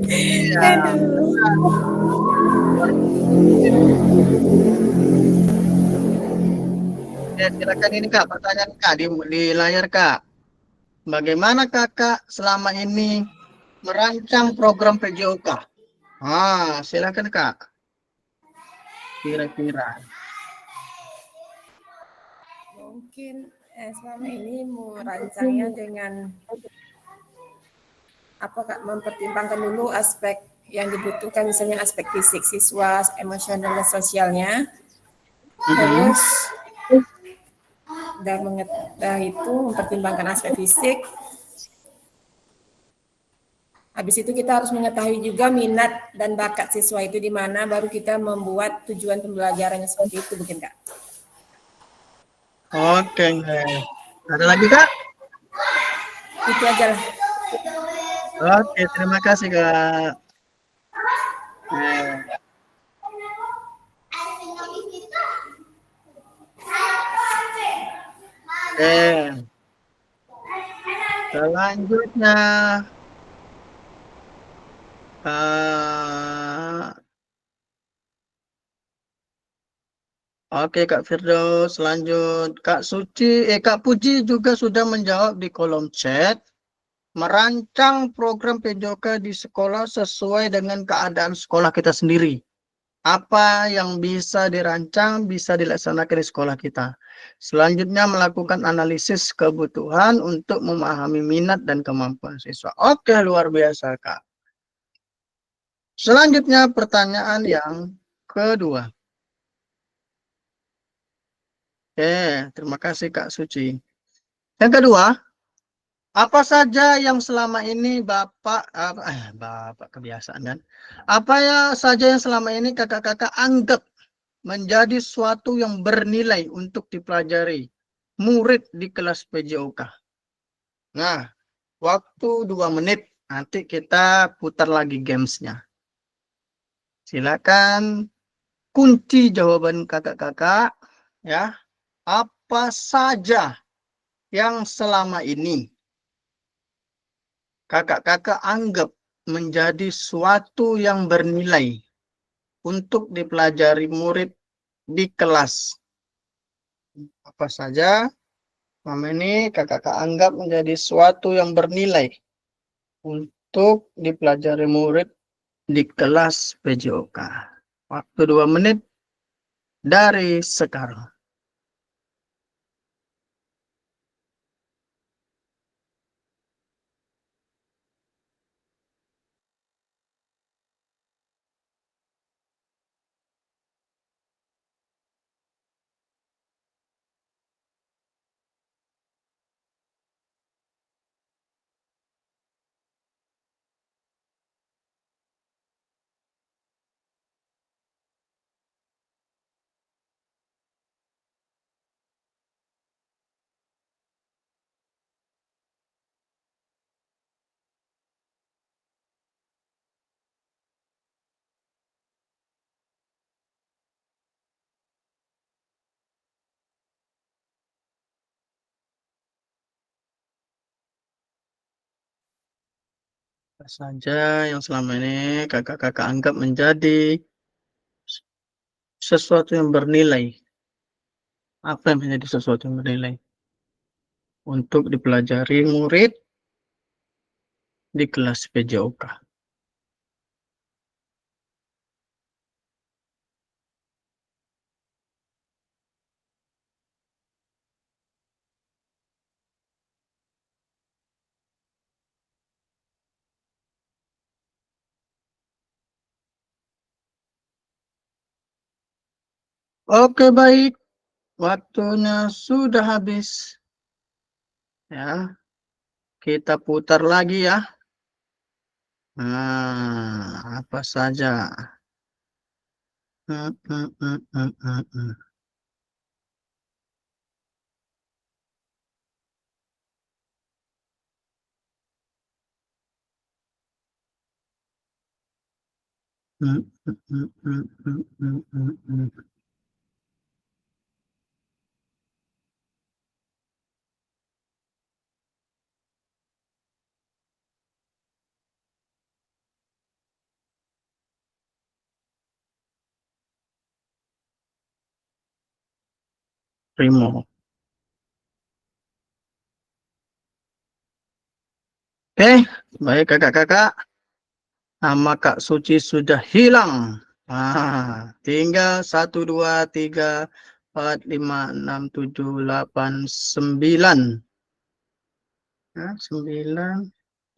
Iya. Aduh. Ya, silakan ini Kak, pertanyaan Kak di layar Kak. Bagaimana Kakak selama ini merancang program PJOK? Silakan Kak. Kira-kira. Mungkin selama ini merancangnya dengan apa Kak, mempertimbangkan dulu aspek yang dibutuhkan, misalnya aspek fisik siswa, emosional dan sosialnya. Terus dan itu mempertimbangkan aspek fisik. Habis itu kita harus mengetahui juga minat dan bakat siswa itu di mana, baru kita membuat tujuan pembelajarannya seperti itu, mungkin Kak. Oke. Ada lagi Kak? Itu aja lah. Oke, terima kasih Kak. Selanjutnya oke Kak Firdaus, lanjut. Kak Puji juga sudah menjawab di kolom chat. Merancang program PJOK di sekolah sesuai dengan keadaan sekolah kita sendiri. Apa yang bisa dirancang, bisa dilaksanakan di sekolah kita. Selanjutnya melakukan analisis kebutuhan untuk memahami minat dan kemampuan siswa. Oke, luar biasa Kak. Selanjutnya pertanyaan yang kedua. Terima kasih Kak Suci. Yang kedua, apa saja yang selama ini Bapak kebiasaan kan? Apa ya saja yang selama ini kakak-kakak anggap menjadi suatu yang bernilai untuk dipelajari murid di kelas PJOK? Nah, waktu 2 menit, nanti kita putar lagi gamesnya. Silakan kunci jawaban kakak-kakak ya. Apa saja yang selama ini kakak-kakak anggap menjadi suatu yang bernilai untuk dipelajari murid di kelas? Apa saja selama ini kakak-kakak anggap menjadi suatu yang bernilai untuk dipelajari murid di kelas PJOK? Waktu 2 menit dari sekarang. Apa saja yang selama ini kakak-kakak anggap menjadi sesuatu yang bernilai. Apa yang menjadi sesuatu yang bernilai untuk dipelajari murid di kelas PJOK? Oke, baik. Waktunya sudah habis. Ya, kita putar lagi ya. Nah, apa saja? Hmm, hmm, hmm, hmm, hmm, hmm. Hmm, hmm, hmm, hmm, hmm, hmm, hmm, hmm. Primo. Oke, baik kakak-kakak. Nama Kak Suci sudah hilang. Tinggal 1, 2, 3, 4, 5, 6, 7, 8, 9. Ya, 9,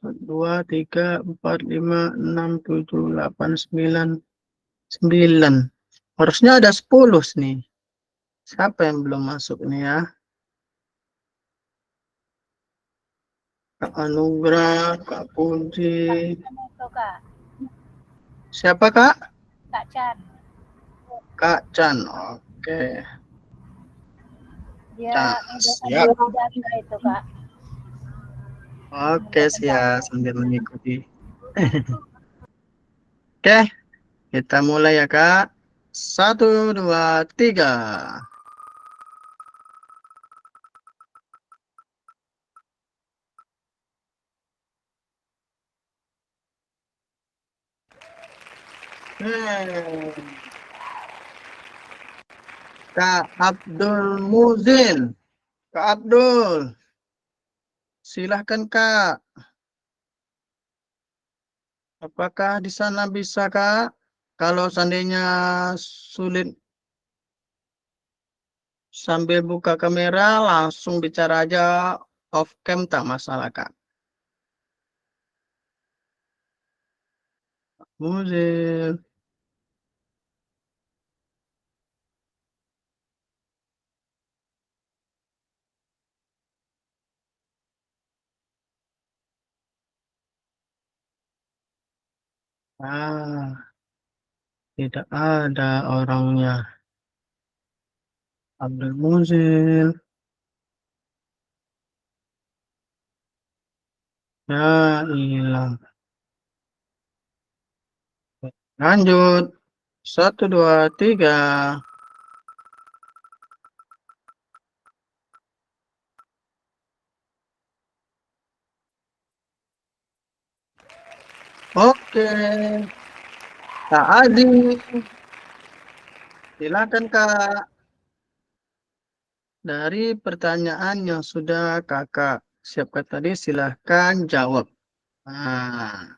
2, 3, 4, 5, 6, 7, 8, 9, 9. Harusnya ada 10 nih. Siapa yang belum masuk nih ya? Kak Anugrah, Kak Puji. Itu Kak, Siapa Kak? Kak Chan. Kak Chan. Oke. Dia Nah, ada siap. data itu Kak. Oke, siap. Sambil mengikuti. Oke, kita mulai ya Kak. 1, 2, 3. Kak Abdul Muzin. Kak Abdul. Silahkan Kak. Apakah di sana bisa Kak? Kalau seandainya sulit sambil buka kamera langsung bicara aja off cam tak masalah Kak. Muzin. Tidak ada orangnya. Abdul Muzin. Ya, hilang. Lanjut. 1, 2, 3. Oke. Kak Adi. Silakan Kak. Dari pertanyaan yang sudah Kakak siapkan tadi, silahkan jawab. Nah,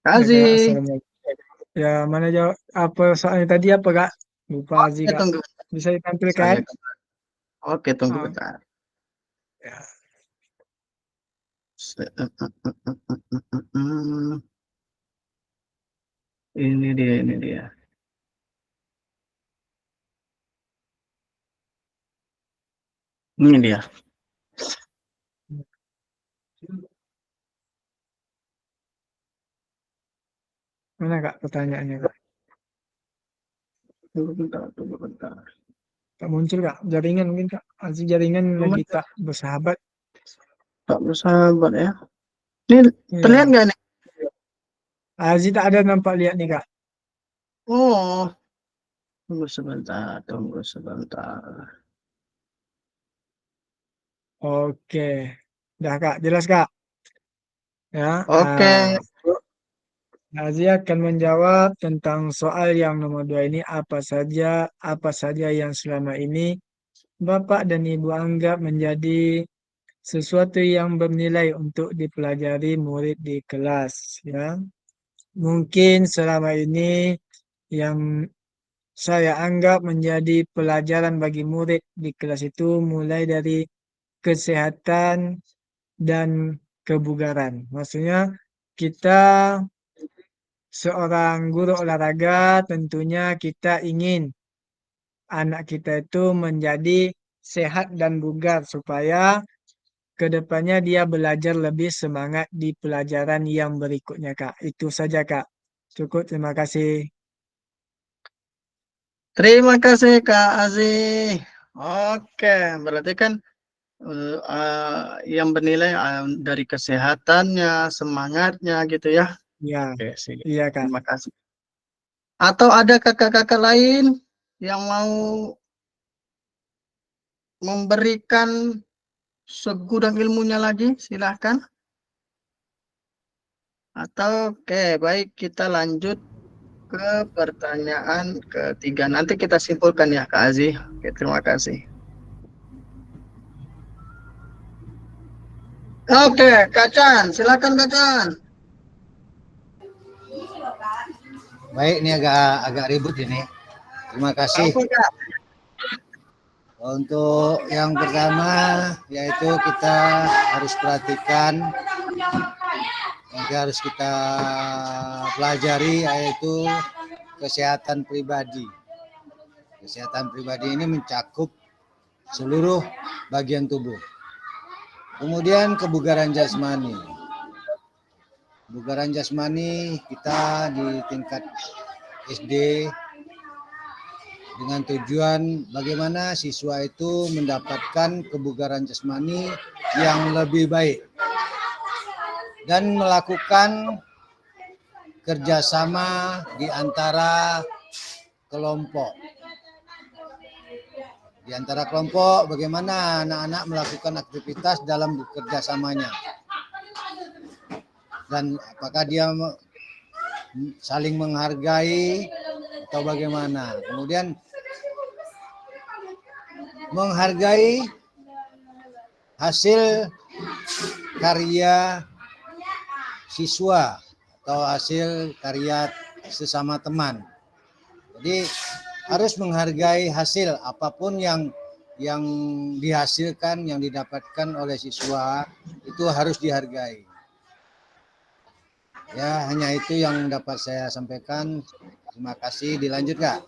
Kak Ya Azi. kak, assalamualaikum. Ya mana jawab apa soalnya tadi apa kak? Lupa Azi Oke, kak. tunggu. Bisa ditampilkan? Saya. Oke, tunggu Oh, bentar. ya. Ini dia, ini dia. Ini dia. Mana kak pertanyaannya kak? Tunggu bentar, tunggu bentar. Tak muncul kak? Jaringan mungkin kak? Azi jaringan lagi tak bersahabat. Tak bersahabat ya. Ini terlihat Iya. nggak nih? Azi tak ada nampak lihat nih kak. Oh, tunggu sebentar, tunggu sebentar. Oke. Dah kak, jelas kak. Ya, Oke, Nazia akan menjawab tentang soal yang nomor 2 ini apa saja yang selama ini Bapak dan Ibu anggap menjadi sesuatu yang bernilai untuk dipelajari murid di kelas, ya. Mungkin selama ini yang saya anggap menjadi pelajaran bagi murid di kelas itu mulai dari kesehatan dan kebugaran. Maksudnya kita seorang guru olahraga tentunya kita ingin anak kita itu menjadi sehat dan bugar supaya kedepannya dia belajar lebih semangat di pelajaran yang berikutnya, Kak. Itu saja, Kak. Cukup, terima kasih. terima kasih Kak Aziz. Oke, berarti kan yang bernilai dari kesehatannya, semangatnya gitu ya. Ya, Oke, sih. iya, Kak. Terima kasih. Atau ada kakak-kakak lain yang mau memberikan segudang ilmunya lagi, silahkan. Atau oke, baik kita lanjut ke pertanyaan ketiga. Nanti kita simpulkan ya Kak Aziz. Oke, terima kasih. Oke, Kak Chan, silakan Kak Chan. Baik, ini agak ribut ini. Terima kasih. Apa, Kak? Untuk yang pertama yaitu kita harus perhatikan, yang harus kita pelajari yaitu kesehatan pribadi. Kesehatan pribadi ini mencakup seluruh bagian tubuh. Kemudian kebugaran jasmani. Kebugaran jasmani kita di tingkat SD dengan tujuan bagaimana siswa itu mendapatkan kebugaran jasmani yang lebih baik dan melakukan kerjasama di antara kelompok. Di antara kelompok bagaimana anak-anak melakukan aktivitas dalam kerjasamanya dan apakah dia saling menghargai atau bagaimana. Kemudian menghargai hasil karya siswa atau hasil karya sesama teman. Jadi harus menghargai hasil apapun yang dihasilkan, yang didapatkan oleh siswa itu harus dihargai. Ya, hanya itu yang dapat saya sampaikan. Terima kasih. Dilanjut, Kak.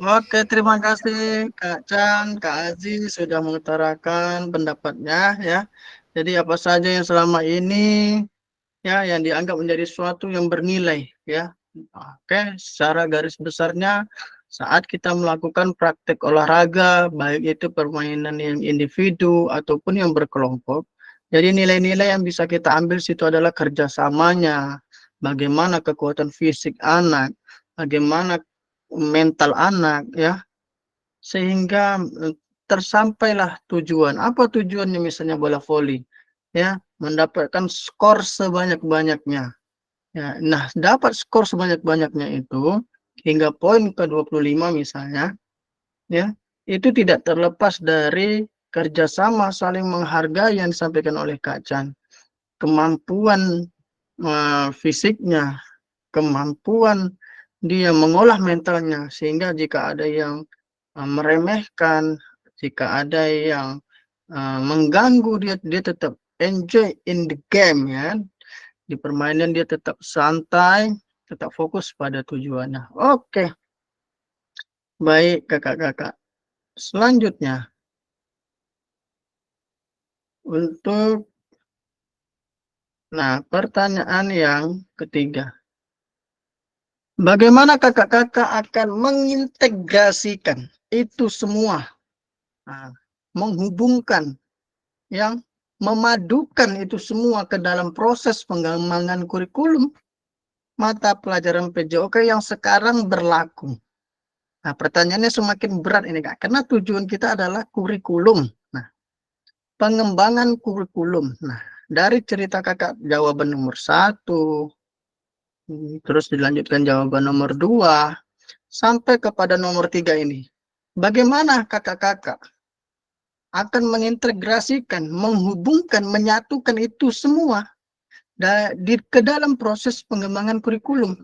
Oke, terima kasih Kak Chan, Kak Aziz sudah mengutarakan pendapatnya ya. Jadi apa saja yang selama ini ya yang dianggap menjadi sesuatu yang bernilai ya. Oke, secara garis besarnya saat kita melakukan praktek olahraga, baik itu permainan yang individu ataupun yang berkelompok. Jadi nilai-nilai yang bisa kita ambil situ adalah kerjasamanya, bagaimana kekuatan fisik anak, bagaimana mental anak ya, sehingga tersampailah tujuan. Apa tujuannya misalnya bola voli? Ya, mendapatkan skor sebanyak-banyaknya. Ya, nah, dapat skor sebanyak-banyaknya itu hingga poin ke-25 misalnya, ya, itu tidak terlepas dari kerjasama saling menghargai yang disampaikan oleh Kak Chan. Kemampuan fisiknya, kemampuan dia mengolah mentalnya, sehingga jika ada yang meremehkan, jika ada yang mengganggu dia tetap enjoy in the game ya. Di permainan dia tetap santai, tetap fokus pada tujuannya. Oke. Baik kakak-kakak. Selanjutnya untuk pertanyaan yang ketiga. Bagaimana kakak-kakak akan mengintegrasikan itu semua, menghubungkan, yang memadukan itu semua ke dalam proses pengembangan kurikulum mata pelajaran PJOK yang sekarang berlaku. Nah, pertanyaannya semakin berat ini Kak, karena tujuan kita adalah kurikulum. Nah, pengembangan kurikulum. Nah, dari cerita kakak jawaban nomor 1, terus dilanjutkan jawaban nomor 2, sampai kepada nomor 3 ini. Bagaimana kakak-kakak akan mengintegrasikan, menghubungkan, menyatukan itu semua ke dalam proses pengembangan kurikulum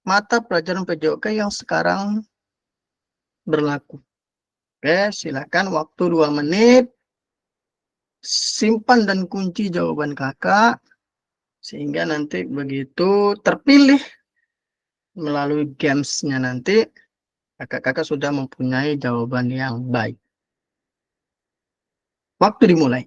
mata pelajaran PJOK yang sekarang berlaku. Oke, silakan waktu 2 menit. Simpan dan kunci jawaban kakak, sehingga nanti begitu terpilih melalui games-nya nanti, kakak-kakak sudah mempunyai jawaban yang baik. Waktu dimulai.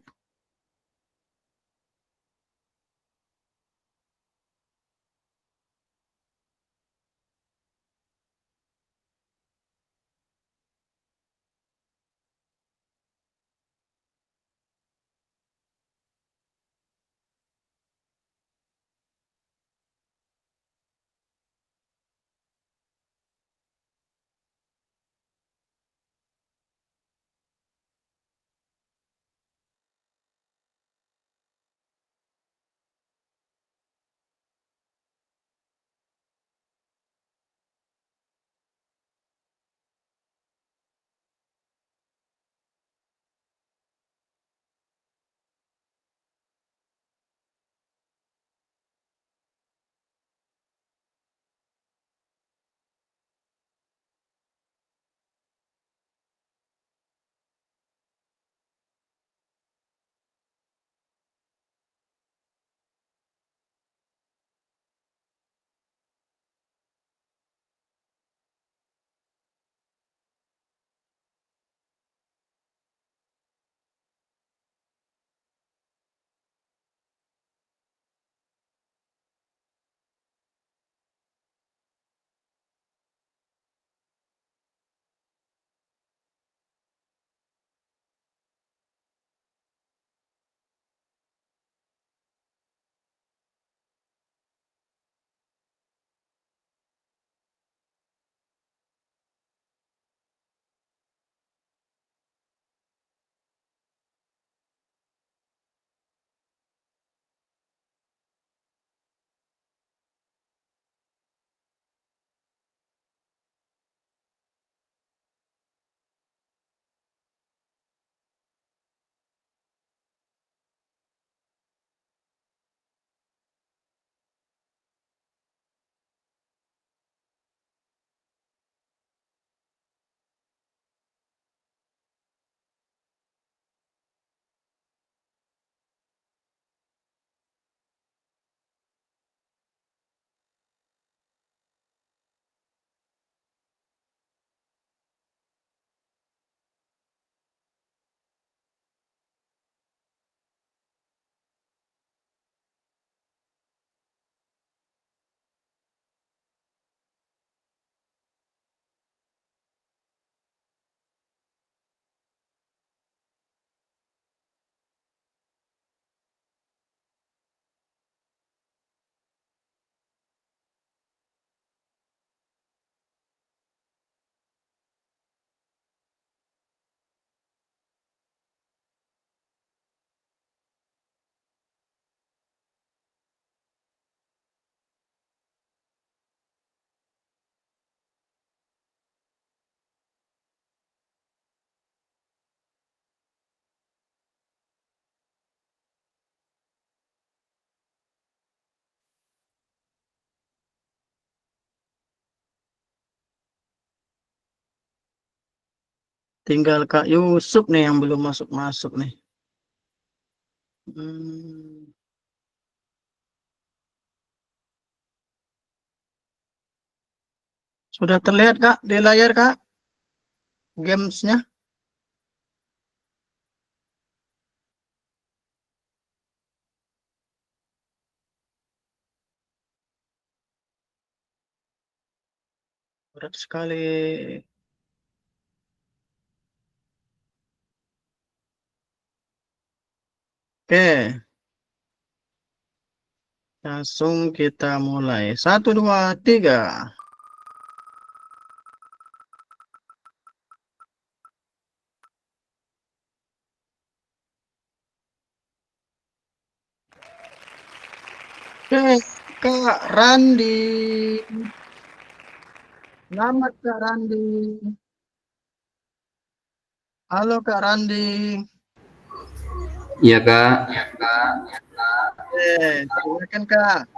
Tinggal Kak Yusuf nih yang belum masuk-masuk nih. Sudah terlihat Kak di layar Kak? Games-nya? Berat sekali. Oke, langsung kita mulai. 1, 2, 3. Oke, Kak Randi. Selamat Kak Randi. Halo Kak Randi. Iya Kak, Silakan Kak.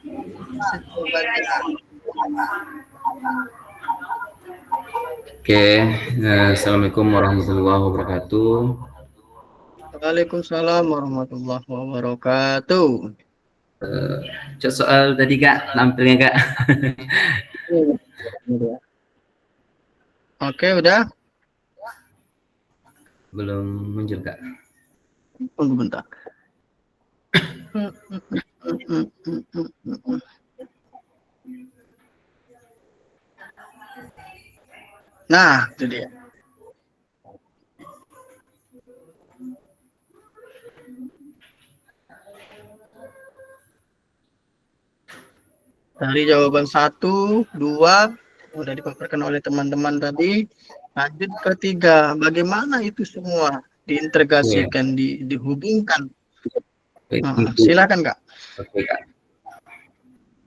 Situ baca. oke. Assalamualaikum warahmatullahi wabarakatuh. Waalaikumsalam warahmatullahi wabarakatuh. Cek soal tadi Kak, nampilnya Kak. Oke, udah. Belum muncul Kak. Tunggu bentar. Nah, itu dia. Dari jawaban 1, 2 udah dipaparkan oleh teman-teman tadi. Lanjut ke 3, bagaimana itu semua diintegrasikan, dihubungkan. Nah, silakan Kak. Oke Kak.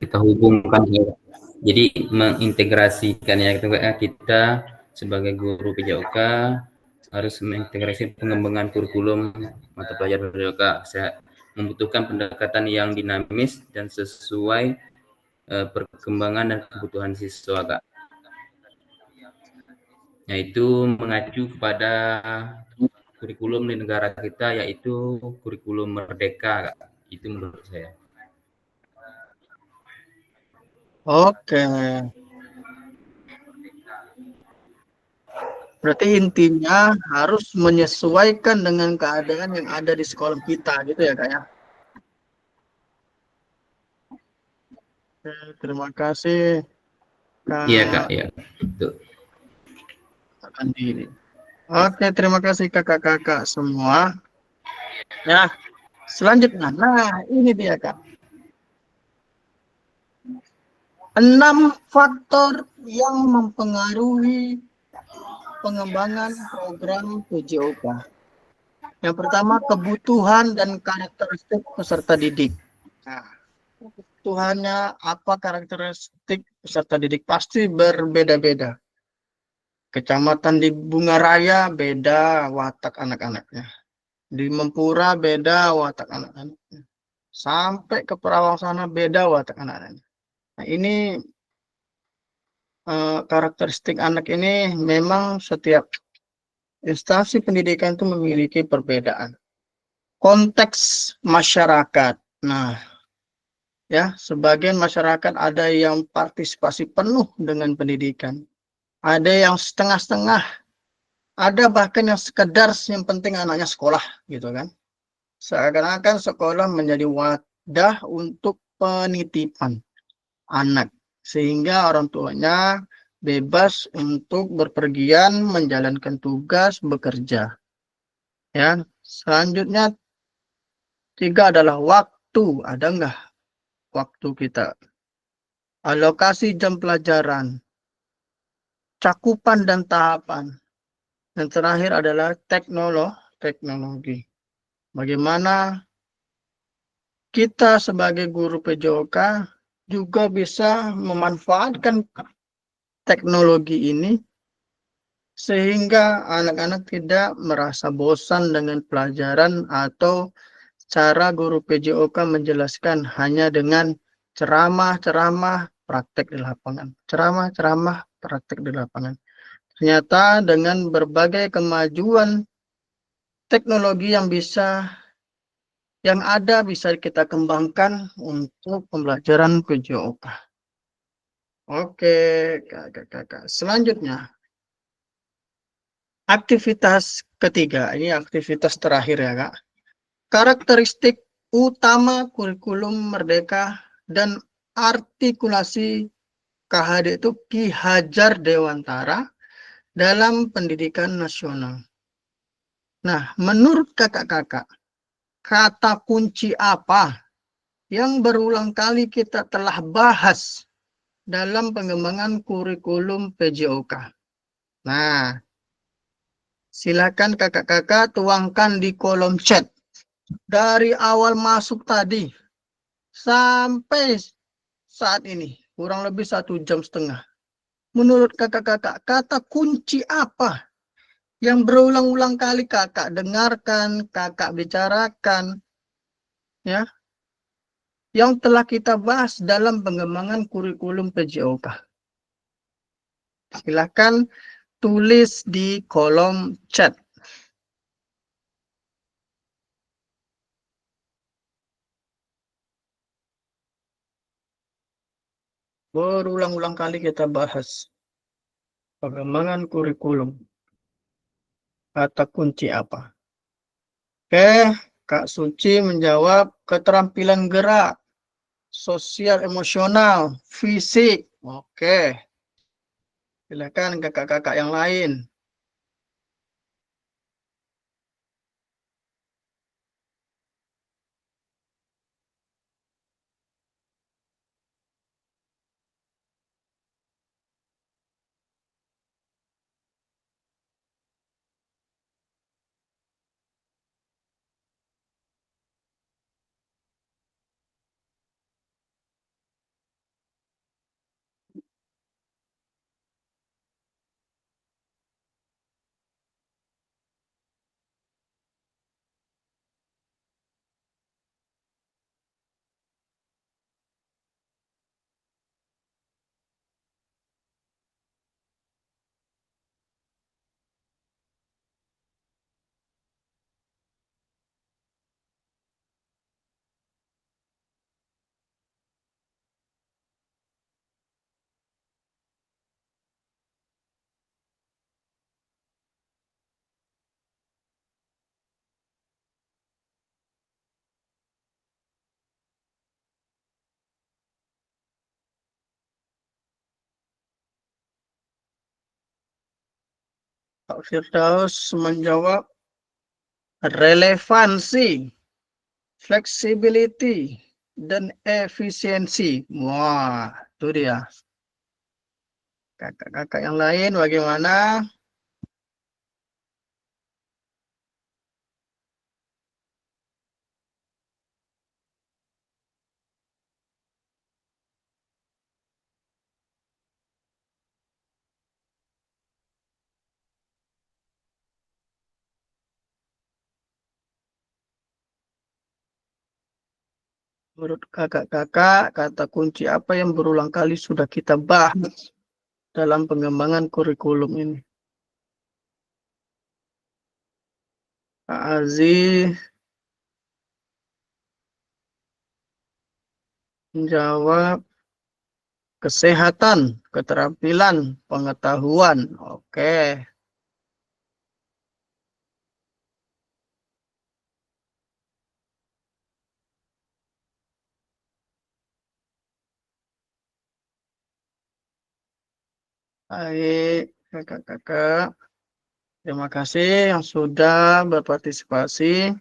Kita hubungkan ya. Jadi mengintegrasikan ya kita sebagai guru PJOK harus mengintegrasi pengembangan kurikulum mata pelajaran PJOK. Saya membutuhkan pendekatan yang dinamis dan sesuai perkembangan dan kebutuhan siswa Kak. Yaitu mengacu kepada kurikulum di negara kita, yaitu kurikulum merdeka Kak. Itu menurut saya. Oke. Berarti intinya harus menyesuaikan dengan keadaan yang ada di sekolah kita, gitu ya Kak ya? Oke, terima kasih Kak. Iya Kak, iya. Betul. Andi. Oke, terima kasih kakak-kakak semua. Ya, selanjutnya. Nah, ini dia Kak. 6 faktor yang mempengaruhi pengembangan program PJOK. Yang pertama, kebutuhan dan karakteristik peserta didik. Nah, kebutuhannya apa, karakteristik peserta didik pasti berbeda-beda. Kecamatan di Bungaraya beda watak anak-anaknya. Di Mempura beda watak anak-anaknya. Sampai ke Perawang sana beda watak anak-anaknya. Nah, ini karakteristik anak ini memang setiap instansi pendidikan itu memiliki perbedaan. Konteks masyarakat. Nah, ya, sebagian masyarakat ada yang partisipasi penuh dengan pendidikan. Ada yang setengah-setengah. Ada bahkan yang sekedar yang penting anaknya sekolah, gitu kan. Seakan-akan sekolah menjadi wadah untuk penitipan anak. Sehingga orang tuanya bebas untuk berpergian, menjalankan tugas, bekerja. Ya, selanjutnya 3 adalah waktu. Ada enggak waktu kita? Alokasi jam pelajaran, cakupan dan tahapan. Dan terakhir adalah teknologi. Bagaimana kita sebagai guru PJOK juga bisa memanfaatkan teknologi ini sehingga anak-anak tidak merasa bosan dengan pelajaran atau cara guru PJOK menjelaskan hanya dengan ceramah-ceramah praktek di lapangan. Ceramah-ceramah praktek di lapangan. Ternyata dengan berbagai kemajuan teknologi yang ada bisa kita kembangkan untuk pembelajaran PJOK. Oke, kakak-kakak. Selanjutnya, aktivitas ketiga. Ini aktivitas terakhir ya, Kak. Karakteristik utama kurikulum Merdeka dan artikulasi KHD itu Ki Hajar Dewantara dalam pendidikan nasional. Nah, menurut kakak-kakak, kata kunci apa yang berulang kali kita telah bahas dalam pengembangan kurikulum PJOK? Nah, silakan kakak-kakak tuangkan di kolom chat. Dari awal masuk tadi sampai saat ini, kurang lebih 1,5 jam. Menurut kakak-kakak, kata kunci apa yang berulang-ulang kali kakak dengarkan, kakak bicarakan, ya, yang telah kita bahas dalam pengembangan kurikulum PJOK? Silakan tulis di kolom chat. Berulang-ulang kali kita bahas pengembangan kurikulum. Kata kunci apa? Oke, Kak Suci menjawab keterampilan gerak, sosial emosional, fisik. Oke. Silakan kakak-kakak yang lain. Pak Firdaus menjawab relevansi, flexibility, dan efisiensi. Wah, itu dia. Kakak-kakak yang lain bagaimana? Menurut kakak-kakak, kata kunci apa yang berulang kali sudah kita bahas dalam pengembangan kurikulum ini? Kak Aziz menjawab kesehatan, keterampilan, pengetahuan. Oke. Baik, kakak-kakak. Terima kasih yang sudah berpartisipasi.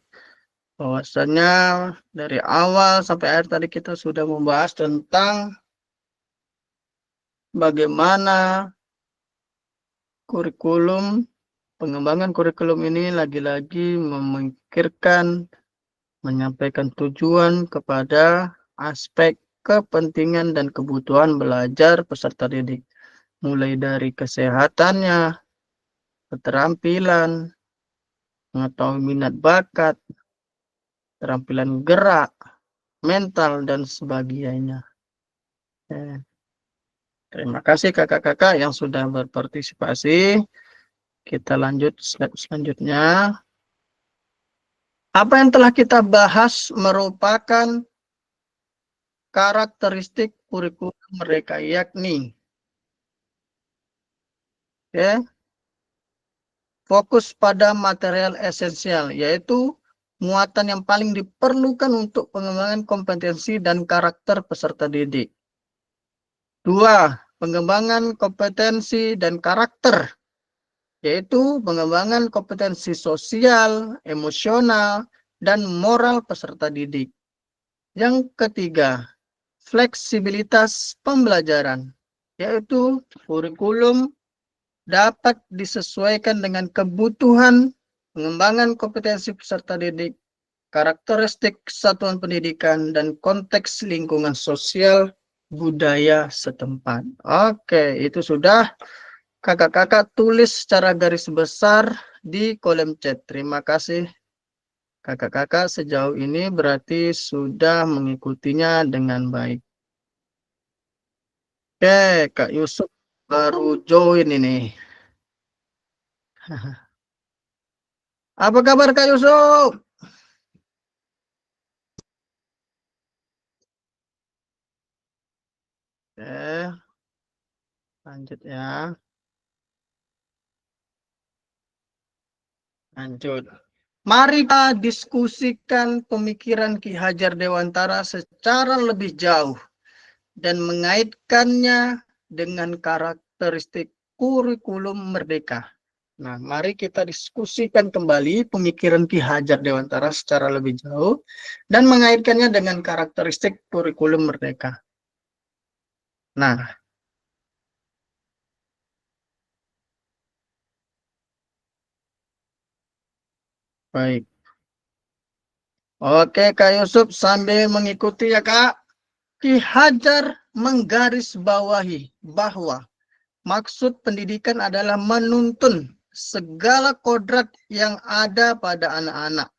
Bahwasannya dari awal sampai akhir tadi kita sudah membahas tentang bagaimana kurikulum, pengembangan kurikulum ini lagi-lagi memikirkan, menyampaikan tujuan kepada aspek kepentingan dan kebutuhan belajar peserta didik. Mulai dari kesehatannya, keterampilan, mengetahui minat bakat, keterampilan gerak, mental, dan sebagainya. Terima kasih kakak-kakak yang sudah berpartisipasi. Kita lanjut slide selanjutnya. Apa yang telah kita bahas merupakan karakteristik kurikulum mereka, yakni fokus pada material esensial, yaitu muatan yang paling diperlukan untuk pengembangan kompetensi dan karakter peserta didik. 2. Pengembangan kompetensi dan karakter, yaitu pengembangan kompetensi sosial, emosional, dan moral peserta didik. Yang ketiga, fleksibilitas pembelajaran, yaitu kurikulum dapat disesuaikan dengan kebutuhan pengembangan kompetensi peserta didik, karakteristik satuan pendidikan, dan konteks lingkungan sosial budaya setempat. Oke, itu sudah kakak-kakak tulis secara garis besar di kolom chat. Terima kasih kakak-kakak, sejauh ini berarti sudah mengikutinya dengan baik. Oke, Kak Yusuf baru join ini. Apa kabar Kak Yusuf? Oke, lanjut ya. Lanjut. Mari kita diskusikan pemikiran Ki Hajar Dewantara secara lebih jauh dan mengaitkannya dengan karakteristik kurikulum merdeka. Nah, mari kita diskusikan kembali pemikiran Ki Hajar Dewantara secara lebih jauh dan mengaitkannya dengan karakteristik kurikulum merdeka. Nah, baik. Oke, Kak Yusuf sambil mengikuti ya, Kak. Ki Hajar menggarisbawahi bahwa maksud pendidikan adalah menuntun segala kodrat yang ada pada anak-anak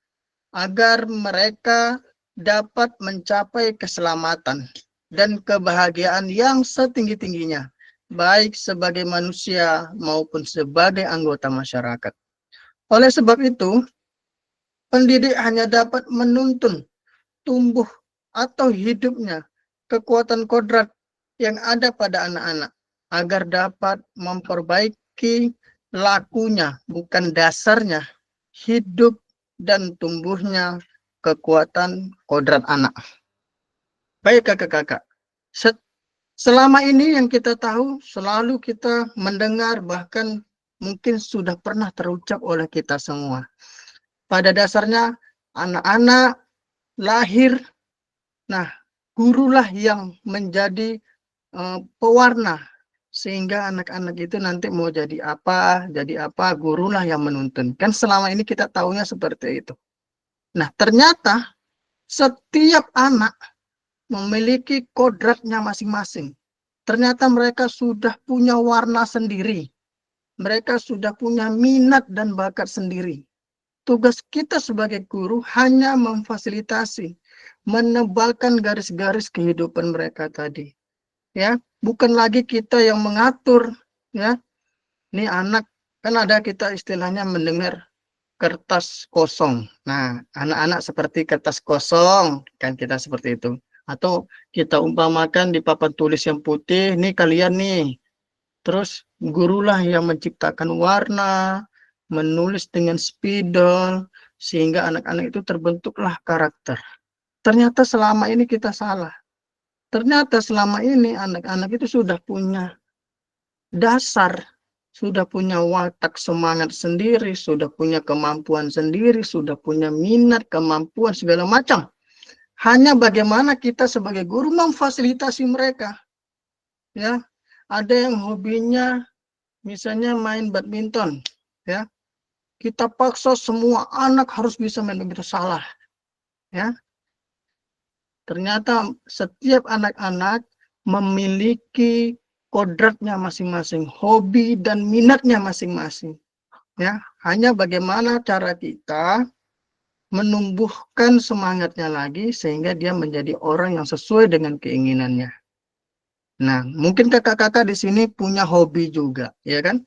agar mereka dapat mencapai keselamatan dan kebahagiaan yang setinggi-tingginya, baik sebagai manusia maupun sebagai anggota masyarakat. Oleh sebab itu, pendidik hanya dapat menuntun tumbuh atau hidupnya kekuatan kodrat yang ada pada anak-anak agar dapat memperbaiki lakunya, bukan dasarnya, hidup dan tumbuhnya kekuatan kodrat anak. Baik kakak-kakak, selama ini yang kita tahu, selalu kita mendengar, bahkan mungkin sudah pernah terucap oleh kita semua. Pada dasarnya anak-anak lahir, nah gurulah yang menjadi pewarna, sehingga anak-anak itu nanti mau jadi apa, gurulah yang menuntun. Kan selama ini kita tahunya seperti itu. Nah, ternyata setiap anak memiliki kodratnya masing-masing. Ternyata mereka sudah punya warna sendiri. Mereka sudah punya minat dan bakat sendiri. Tugas kita sebagai guru hanya memfasilitasi, menebalkan garis-garis kehidupan mereka tadi. Ya, bukan lagi kita yang mengatur, ya. Ini anak, kan ada kita istilahnya mendengar kertas kosong. Nah, anak-anak seperti kertas kosong, kan kita seperti itu. Atau kita umpamakan di papan tulis yang putih, nih kalian nih. Terus gurulah yang menciptakan warna, menulis dengan spidol, sehingga anak-anak itu terbentuklah karakter. Ternyata selama ini kita salah. Ternyata selama ini anak-anak itu sudah punya dasar, sudah punya watak semangat sendiri, sudah punya kemampuan sendiri, sudah punya minat, kemampuan, segala macam. Hanya bagaimana kita sebagai guru memfasilitasi mereka. Ya, ada yang hobinya misalnya main badminton, ya. Kita paksa semua anak harus bisa main badminton, salah. Ya. Ternyata setiap anak-anak memiliki kodratnya masing-masing, hobi dan minatnya masing-masing. Ya, hanya bagaimana cara kita menumbuhkan semangatnya lagi sehingga dia menjadi orang yang sesuai dengan keinginannya. Nah, mungkin kakak-kakak di sini punya hobi juga, ya kan?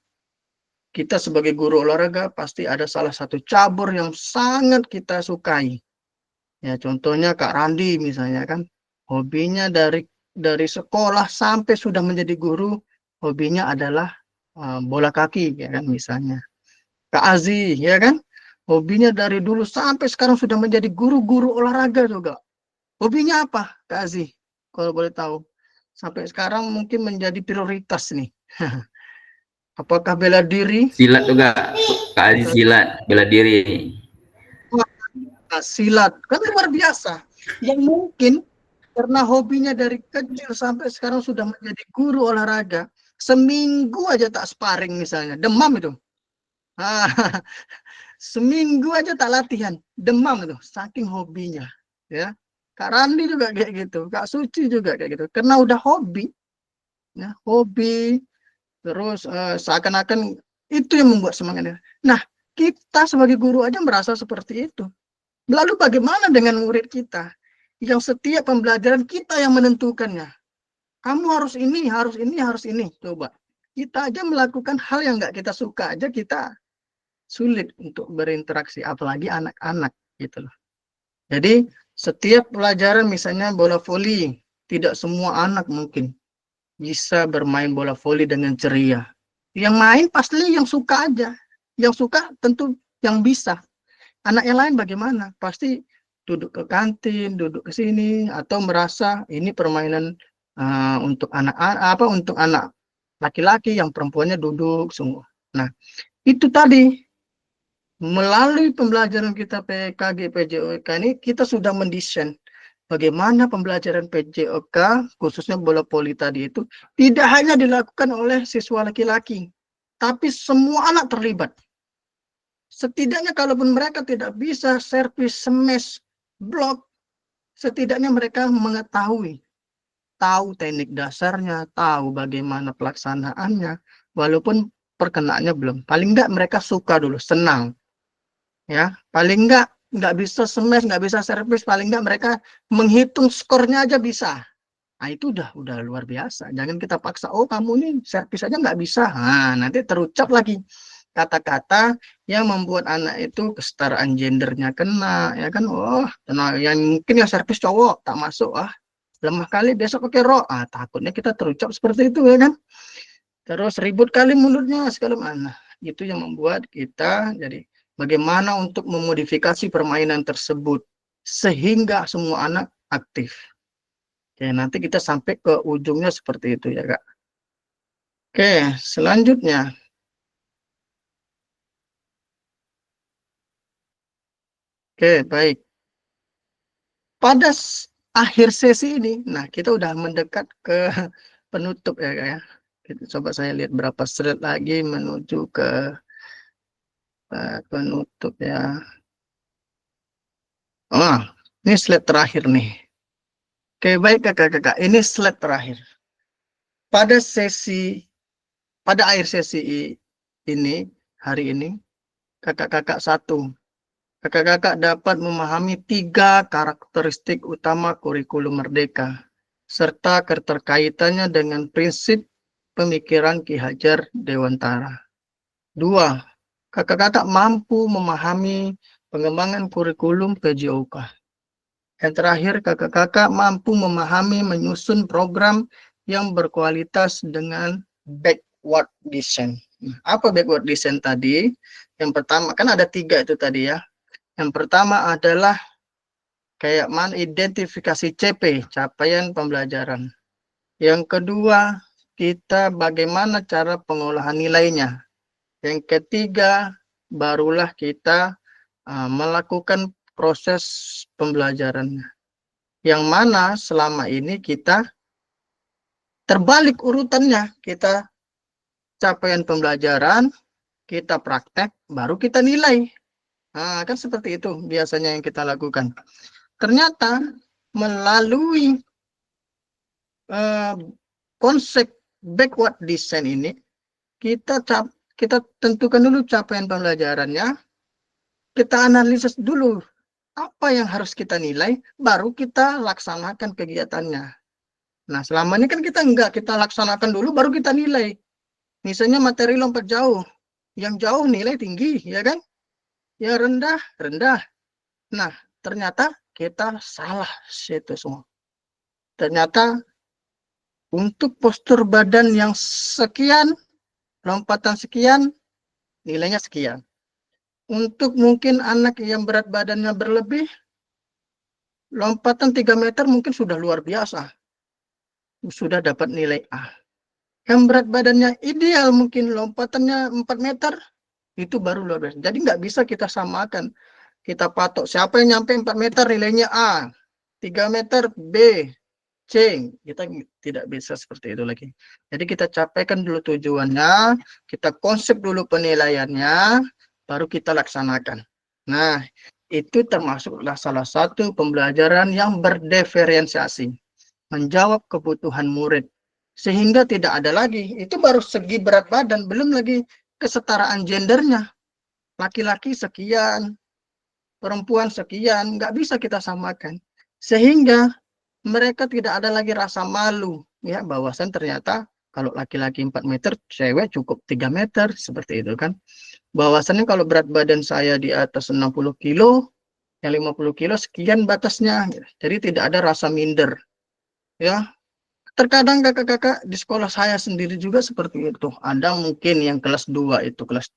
Kita sebagai guru olahraga pasti ada salah satu cabur yang sangat kita sukai. Ya, contohnya Kak Randi misalnya kan, hobinya dari sekolah sampai sudah menjadi guru, hobinya adalah bola kaki, ya kan misalnya. Kak Azi, ya kan, hobinya dari dulu sampai sekarang sudah menjadi guru-guru olahraga juga. Hobinya apa, Kak Azi? Kalau boleh tahu. Sampai sekarang mungkin menjadi prioritas nih. Apakah bela diri? Silat juga, Kak Aziz silat, bela diri. Silat, kan luar biasa. Yang mungkin karena hobinya dari kecil sampai sekarang sudah menjadi guru olahraga, seminggu aja tak sparring misalnya, demam itu. seminggu aja tak latihan, demam itu, saking hobinya, ya. Kak Randi juga kayak gitu, Kak Suci juga kayak gitu, karena udah hobi, ya, hobi, terus seakan-akan itu yang membuat semangatnya. Nah, kita sebagai guru aja merasa seperti itu. Lalu bagaimana dengan murid kita, yang setiap pembelajaran kita yang menentukannya? Kamu harus ini, harus ini, harus ini. Coba, kita aja melakukan hal yang nggak kita suka aja kita sulit untuk berinteraksi, apalagi anak-anak gitu loh. Jadi setiap pelajaran misalnya bola voli, tidak semua anak mungkin bisa bermain bola voli dengan ceria. Yang main pasti yang suka aja, yang suka tentu yang bisa. Anak yang lain bagaimana? Pasti duduk ke kantin, duduk ke sini, atau merasa ini permainan untuk untuk anak laki-laki, yang perempuannya duduk semua. Nah, itu tadi melalui pembelajaran kita PKG PJOK ini kita sudah mendesain bagaimana pembelajaran PJOK khususnya bola voli tadi itu tidak hanya dilakukan oleh siswa laki-laki, tapi semua anak terlibat. Setidaknya kalaupun mereka tidak bisa servis, smash, blok, setidaknya mereka mengetahui, tahu teknik dasarnya, tahu bagaimana pelaksanaannya, walaupun perkenaannya belum. Paling enggak mereka suka dulu, senang. Ya, paling enggak bisa smash, enggak bisa servis, paling enggak mereka menghitung skornya aja bisa. Nah, itu udah luar biasa. Jangan kita paksa, oh kamu nih servis aja nggak bisa. Nah, nanti terucap lagi kata-kata yang membuat anak itu kesetaraan gendernya kena, ya kan? Oh, yang mungkin yang servis cowok tak masuk, lemah kali besok pakai rok. Takutnya kita terucap seperti itu, ya kan? Terus ribut kali mulutnya segala mana. Itu yang membuat kita jadi bagaimana untuk memodifikasi permainan tersebut sehingga semua anak aktif. Oke, nanti kita sampai ke ujungnya seperti itu ya, Kak. Oke, selanjutnya. Oke, baik. Pada akhir sesi ini, nah kita udah mendekat ke penutup ya, Kak ya. Coba saya lihat berapa slide lagi menuju ke penutup ya. Ini slide terakhir nih. Oke, baik Kakak-kakak. Ini slide terakhir. Pada akhir sesi ini, hari ini, Kakak-kakak Kakak-kakak dapat memahami 3 karakteristik utama kurikulum Merdeka, serta keterkaitannya dengan prinsip pemikiran Ki Hajar Dewantara. 2. Kakak-kakak mampu memahami pengembangan kurikulum PJOK. Yang terakhir, kakak-kakak mampu memahami menyusun program yang berkualitas dengan backward design. Apa backward design tadi? Yang pertama, kan ada 3 itu tadi ya. Yang pertama adalah kayak identifikasi CP, capaian pembelajaran. Yang kedua, kita bagaimana cara pengolahan nilainya. Yang ketiga, barulah kita melakukan proses pembelajarannya. Yang mana selama ini kita terbalik urutannya. Kita capaian pembelajaran, kita praktek, baru kita nilai. Nah, kan seperti itu biasanya yang kita lakukan. Ternyata melalui konsep backward design ini, kita tentukan dulu capaian pembelajarannya, kita analisis dulu apa yang harus kita nilai, baru kita laksanakan kegiatannya. Nah, selama ini kan kita laksanakan dulu, baru kita nilai. Misalnya materi lompat jauh, yang jauh nilai tinggi, ya kan? Yang rendah. Nah, ternyata kita salah situ semua. Ternyata untuk postur badan yang sekian, lompatan sekian, nilainya sekian. Untuk mungkin anak yang berat badannya berlebih, lompatan 3 meter mungkin sudah luar biasa. Sudah dapat nilai A. Yang berat badannya ideal mungkin lompatannya 4 meter, itu baru luar biasa. Jadi nggak bisa kita samakan. Kita patok siapa yang nyampe 4 meter nilainya A, 3 meter B, C. Kita tidak bisa seperti itu lagi. Jadi kita capaikan dulu tujuannya, kita konsep dulu penilaiannya, baru kita laksanakan. Nah, itu termasuklah salah satu pembelajaran yang berdiferensiasi, menjawab kebutuhan murid. Sehingga tidak ada lagi, itu baru segi berat badan, belum lagi kesetaraan gendernya. Laki-laki sekian, perempuan sekian, nggak bisa kita samakan. Sehingga mereka tidak ada lagi rasa malu, ya, bahwasan ternyata kalau laki-laki 4 meter, cewek cukup 3 meter, seperti itu kan. Bahwasannya kalau berat badan saya di atas 60 kilo, yang 50 kilo sekian batasnya. Jadi tidak ada rasa minder. Ya, terkadang kakak-kakak di sekolah saya sendiri juga seperti itu. Ada mungkin yang kelas 2 itu, kelas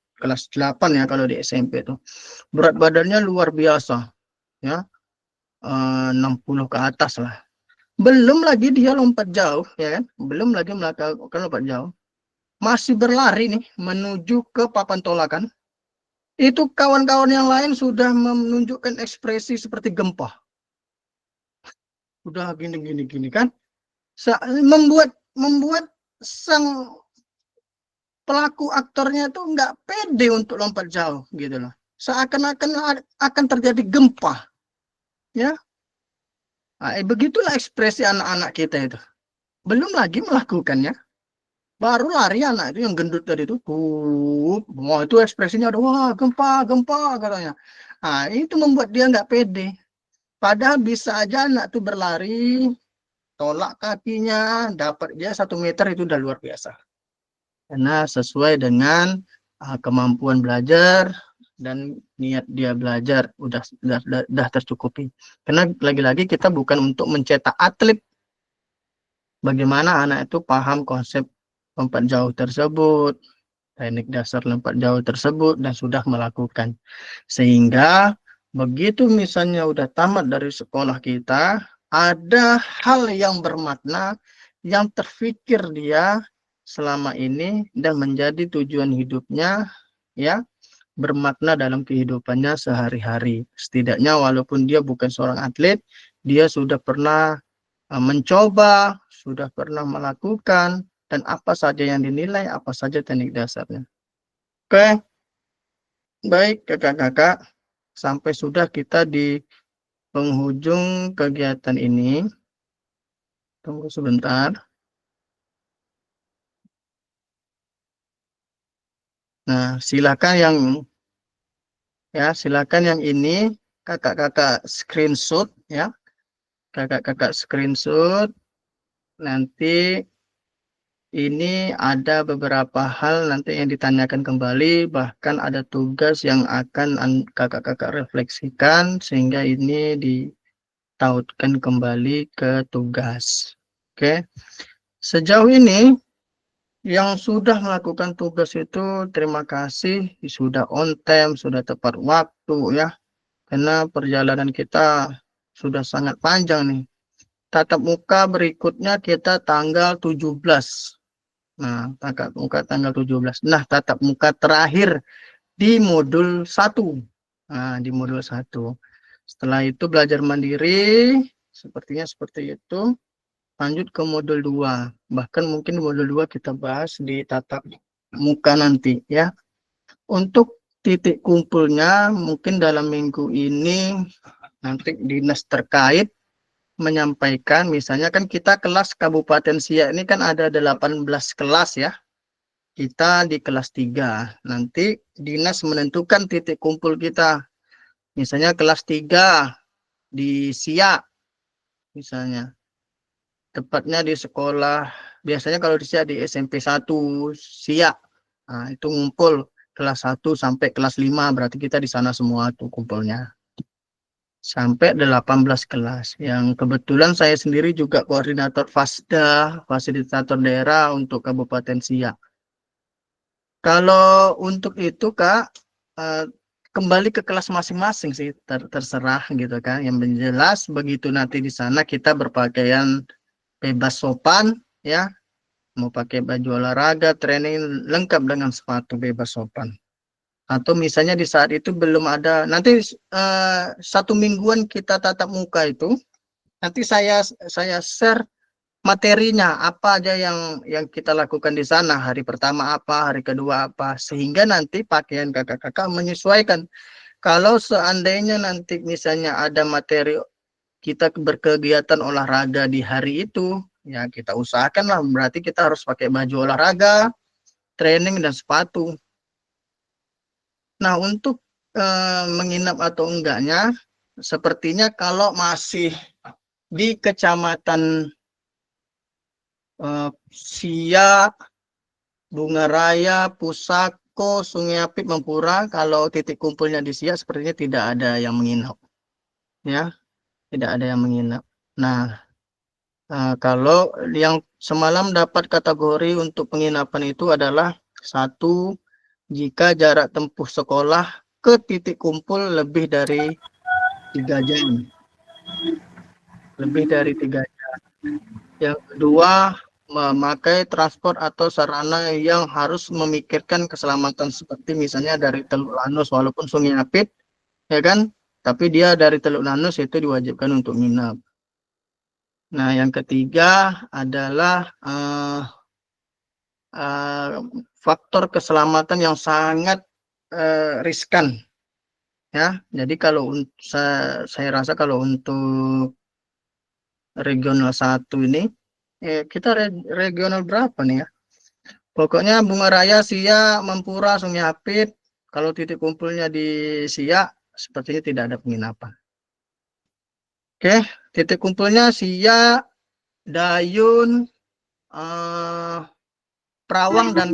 8 ya kalau di SMP itu. Berat badannya luar biasa. Ya, 60 ke atas lah. Belum lagi dia lompat jauh, ya kan? Belum lagi melakukan lompat jauh. Masih berlari nih menuju ke papan tolakan. Itu kawan-kawan yang lain sudah menunjukkan ekspresi seperti gempa. Udah gini kan. Membuat sang pelaku aktornya itu nggak pede untuk lompat jauh gitu loh. Seakan-akan akan terjadi gempa. Ya. Nah, begitulah ekspresi anak-anak kita itu. Belum lagi melakukannya. Baru lari anak itu yang gendut tadi itu. Wah, itu ekspresinya ada, wah, gempa katanya. Nah, itu membuat dia nggak pede. Padahal bisa aja anak itu berlari, tolak kakinya, dapat dia 1 meter itu udah luar biasa. Karena sesuai dengan kemampuan belajar dan niat dia belajar udah tercukupi. Karena lagi-lagi kita bukan untuk mencetak atlet. Bagaimana anak itu paham konsep lompat jauh tersebut, teknik dasar lompat jauh tersebut, dan sudah melakukan. Sehingga begitu misalnya udah tamat dari sekolah kita, ada hal yang bermakna yang terfikir dia selama ini dan menjadi tujuan hidupnya, ya, bermakna dalam kehidupannya sehari-hari. Setidaknya walaupun dia bukan seorang atlet, dia sudah pernah mencoba, sudah pernah melakukan, dan apa saja yang dinilai, apa saja teknik dasarnya. Oke, baik kakak-kakak, sampai sudah kita di penghujung kegiatan ini. Tunggu sebentar. Nah, silakan yang ini kakak-kakak screenshot ya. Kakak-kakak screenshot. Nanti ini ada beberapa hal nanti yang ditanyakan kembali, bahkan ada tugas yang akan kakak-kakak refleksikan sehingga ini ditautkan kembali ke tugas. Oke. Sejauh ini yang sudah melakukan tugas itu terima kasih, sudah on time, sudah tepat waktu ya. Karena perjalanan kita sudah sangat panjang nih. Tatap muka berikutnya kita tanggal 17. Nah, tatap muka tanggal 17. Nah, tatap muka terakhir di modul 1. Nah, di modul 1. Setelah itu belajar mandiri, sepertinya seperti itu. Lanjut ke modul 2. Bahkan mungkin modul 2 kita bahas di tatap muka nanti ya. Untuk titik kumpulnya mungkin dalam minggu ini nanti dinas terkait menyampaikan, misalnya kan kita kelas Kabupaten Siak ini kan ada 18 kelas ya. Kita di kelas 3. Nanti dinas menentukan titik kumpul kita. Misalnya kelas 3 di Siak misalnya. Tepatnya di sekolah, biasanya kalau di Siak di SMP 1 Siak. Nah, itu ngumpul kelas 1 sampai kelas 5, berarti kita di sana semua tuh kumpulnya. Sampai 18 kelas. Yang kebetulan saya sendiri juga koordinator FASDA, fasilitator daerah untuk Kabupaten Siak. Kalau untuk itu Kak, kembali ke kelas masing-masing sih, terserah gitu kan. Yang jelas begitu nanti di sana kita berpakaian bebas sopan ya. Mau pakai baju olahraga, training lengkap dengan sepatu bebas sopan. Atau misalnya di saat itu belum ada, nanti 1 mingguan kita tatap muka itu, nanti saya share materinya apa aja yang kita lakukan di sana, hari pertama apa, hari kedua apa, sehingga nanti pakaian kakak-kakak menyesuaikan. Kalau seandainya nanti misalnya ada materi kita berkegiatan olahraga di hari itu, ya kita usahakan lah, berarti kita harus pakai baju olahraga, training dan sepatu. Nah, untuk menginap atau enggaknya, sepertinya kalau masih di kecamatan Siak, Bunga Raya, Pusako, Sungai Apit, Mempura, kalau titik kumpulnya di Siak sepertinya tidak ada yang menginap, ya, tidak ada yang menginap. Nah, kalau yang semalam dapat kategori untuk penginapan itu adalah 1, jika jarak tempuh sekolah ke titik kumpul lebih dari 3 jam. Lebih dari 3 jam. Yang kedua, memakai transport atau sarana yang harus memikirkan keselamatan, seperti misalnya dari Teluk Lanus, walaupun Sungai Apit, ya kan, tapi dia dari Teluk Lanus itu diwajibkan untuk nginap. Nah, yang ketiga adalah faktor keselamatan yang sangat riskan, ya. Jadi kalau saya rasa kalau untuk regional 1 ini, kita regional berapa nih ya? Pokoknya Bunga Raya, Siak, Mempura, Sungai Apit, kalau titik kumpulnya di Siak, sepertinya tidak ada penginapan. Oke, titik kumpulnya Siak, Dayun, Perawang dan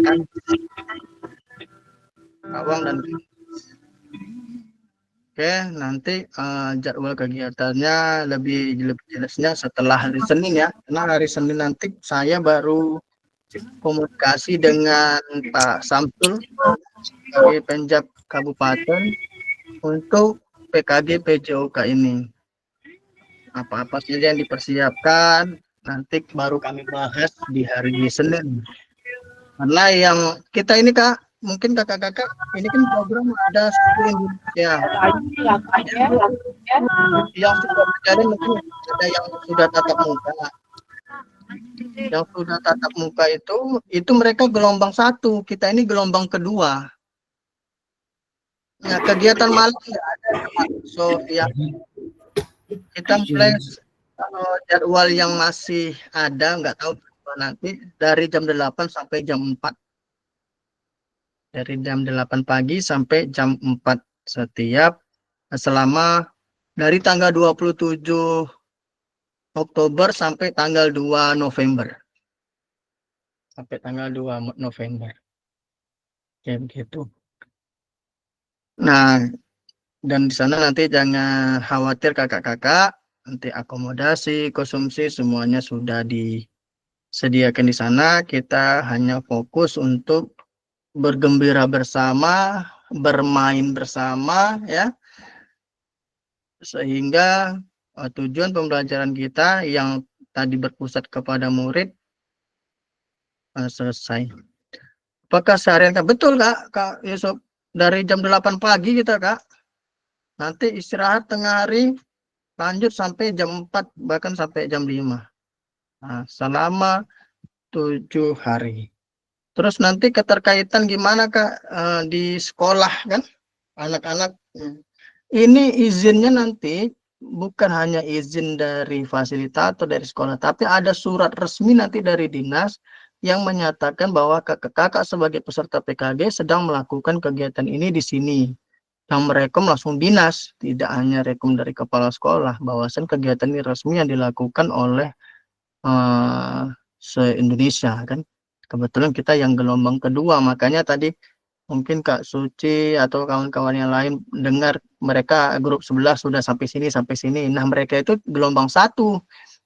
Oke, nanti jadwal kegiatannya lebih jelasnya setelah hari Senin ya. Karena hari Senin nanti saya baru komunikasi dengan Pak Samsul sebagai Penjab Kabupaten untuk PKG PJOK ini. Apa-apa saja yang dipersiapkan nanti baru kami bahas di hari Senin. Karena yang kita ini Kak, mungkin kakak-kakak ini kan program ada ya yang sudah berjalan, mungkin ada yang sudah tatap muka. Yang sudah tatap muka itu mereka gelombang 1, kita ini gelombang kedua. Ya, kegiatan malam nggak ada. So ya kita mulai jadwal yang masih ada, nggak tahu nanti dari jam 8 sampai jam 4. Dari jam 8 pagi sampai jam 4 setiap selama dari tanggal 27 Oktober sampai tanggal 2 November. Sampai tanggal 2 November. Kayak begitu. Nah, dan di sana nanti jangan khawatir kakak-kakak, nanti akomodasi, konsumsi semuanya sudah disediakan di sana. Kita hanya fokus untuk bergembira bersama, bermain bersama, ya, sehingga tujuan pembelajaran kita yang tadi berpusat kepada murid selesai. Apakah seharian betul Kak Yusuf, dari jam 8 pagi kita Kak, nanti istirahat tengah hari, lanjut sampai jam 4 bahkan sampai jam 5. Nah, selama 7 hari. Terus nanti keterkaitan gimana Kak di sekolah kan, anak-anak ini izinnya nanti bukan hanya izin dari fasilitator dari sekolah, tapi ada surat resmi nanti dari dinas yang menyatakan bahwa kakak-kakak sebagai peserta PKG sedang melakukan kegiatan ini di sini. Yang merekom langsung dinas, tidak hanya rekom dari kepala sekolah, bahwasan kegiatan ini resmi yang dilakukan oleh se-Indonesia kan. Kebetulan kita yang gelombang kedua, makanya tadi mungkin Kak Suci atau kawan-kawan yang lain dengar mereka grup 11 sudah sampai sini. Nah, mereka itu gelombang 1.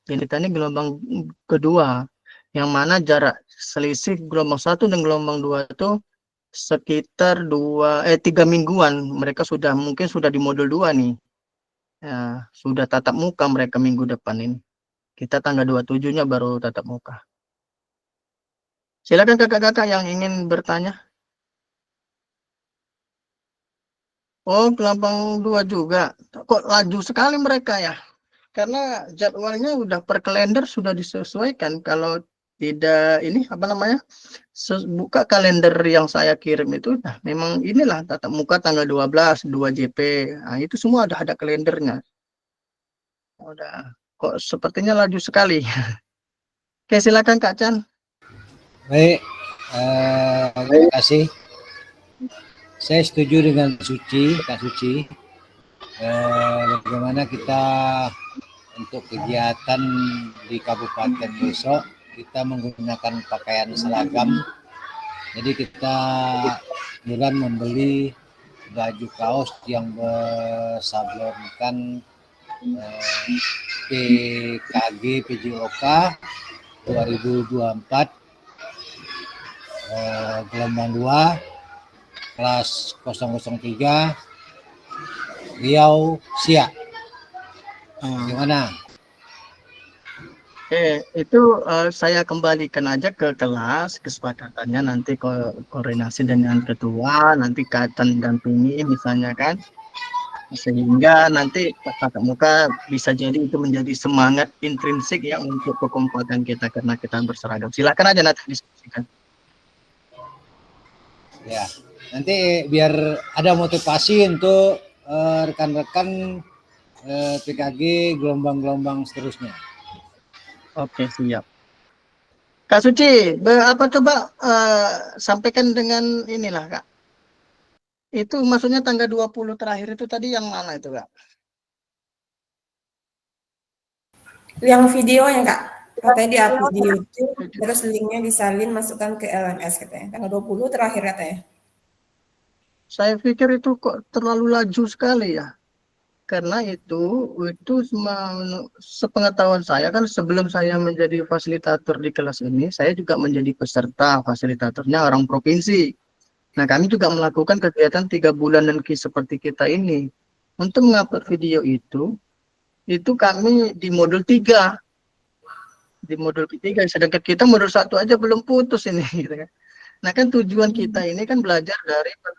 Jadi tadi gelombang kedua. Yang mana jarak selisih gelombang 1 dan gelombang 2 itu sekitar 3 mingguan. Mereka mungkin sudah di modul 2 nih. Ya, sudah tatap muka mereka minggu depan ini. Kita tanggal 27-nya baru tatap muka. Silakan kakak-kakak yang ingin bertanya. Oh, gelombang 2 juga. Kok laju sekali mereka ya? karena jadwalnya udah per kalender sudah disesuaikan. Kalau tidak ini apa namanya, buka kalender yang saya kirim itu nah memang inilah tatap muka tanggal 12 2 JP. Nah, itu semua ada kalendernya. Udah kok sepertinya laju sekali. Oke, silakan Kak Chan. Baik, terima kasih. Saya setuju dengan Kak Suci. Bagaimana kita untuk kegiatan di kabupaten besok kita menggunakan pakaian seragam. Jadi kita bulan membeli baju kaos yang bersablonkan PKG PJOK 2024 gelombang 2 kelas 003 Riau Siak. Gimana? Itu saya kembalikan aja ke kelas, kesepakatannya nanti koordinasi dengan ketua, nanti Katan dampingi misalnya kan, sehingga nanti tatap muka bisa jadi itu menjadi semangat intrinsik ya untuk kekompakan kita karena kita berseragam. Silakan aja nanti diskusikan. Ya, nanti biar ada motivasi untuk rekan-rekan PKG gelombang-gelombang seterusnya. Oke, siap. Kak Suci, apa coba sampaikan dengan inilah Kak. Itu maksudnya tanggal 20 terakhir itu tadi yang mana itu Kak? Yang video ya Kak, katanya di-upload di YouTube, terus linknya disalin masukkan ke LMS katanya. Tanggal 20 terakhir katanya. Saya pikir itu kok terlalu laju sekali ya. Karena itu sepengetahuan saya kan sebelum saya menjadi fasilitator di kelas ini, saya juga menjadi peserta fasilitatornya orang provinsi. Nah, kami juga melakukan kegiatan 3 bulanan seperti kita ini. Untuk mengupload video itu kami di modul 3. Di modul 3, sedangkan kita modul 1 aja belum putus ini. Gitu kan. Nah kan tujuan kita ini kan belajar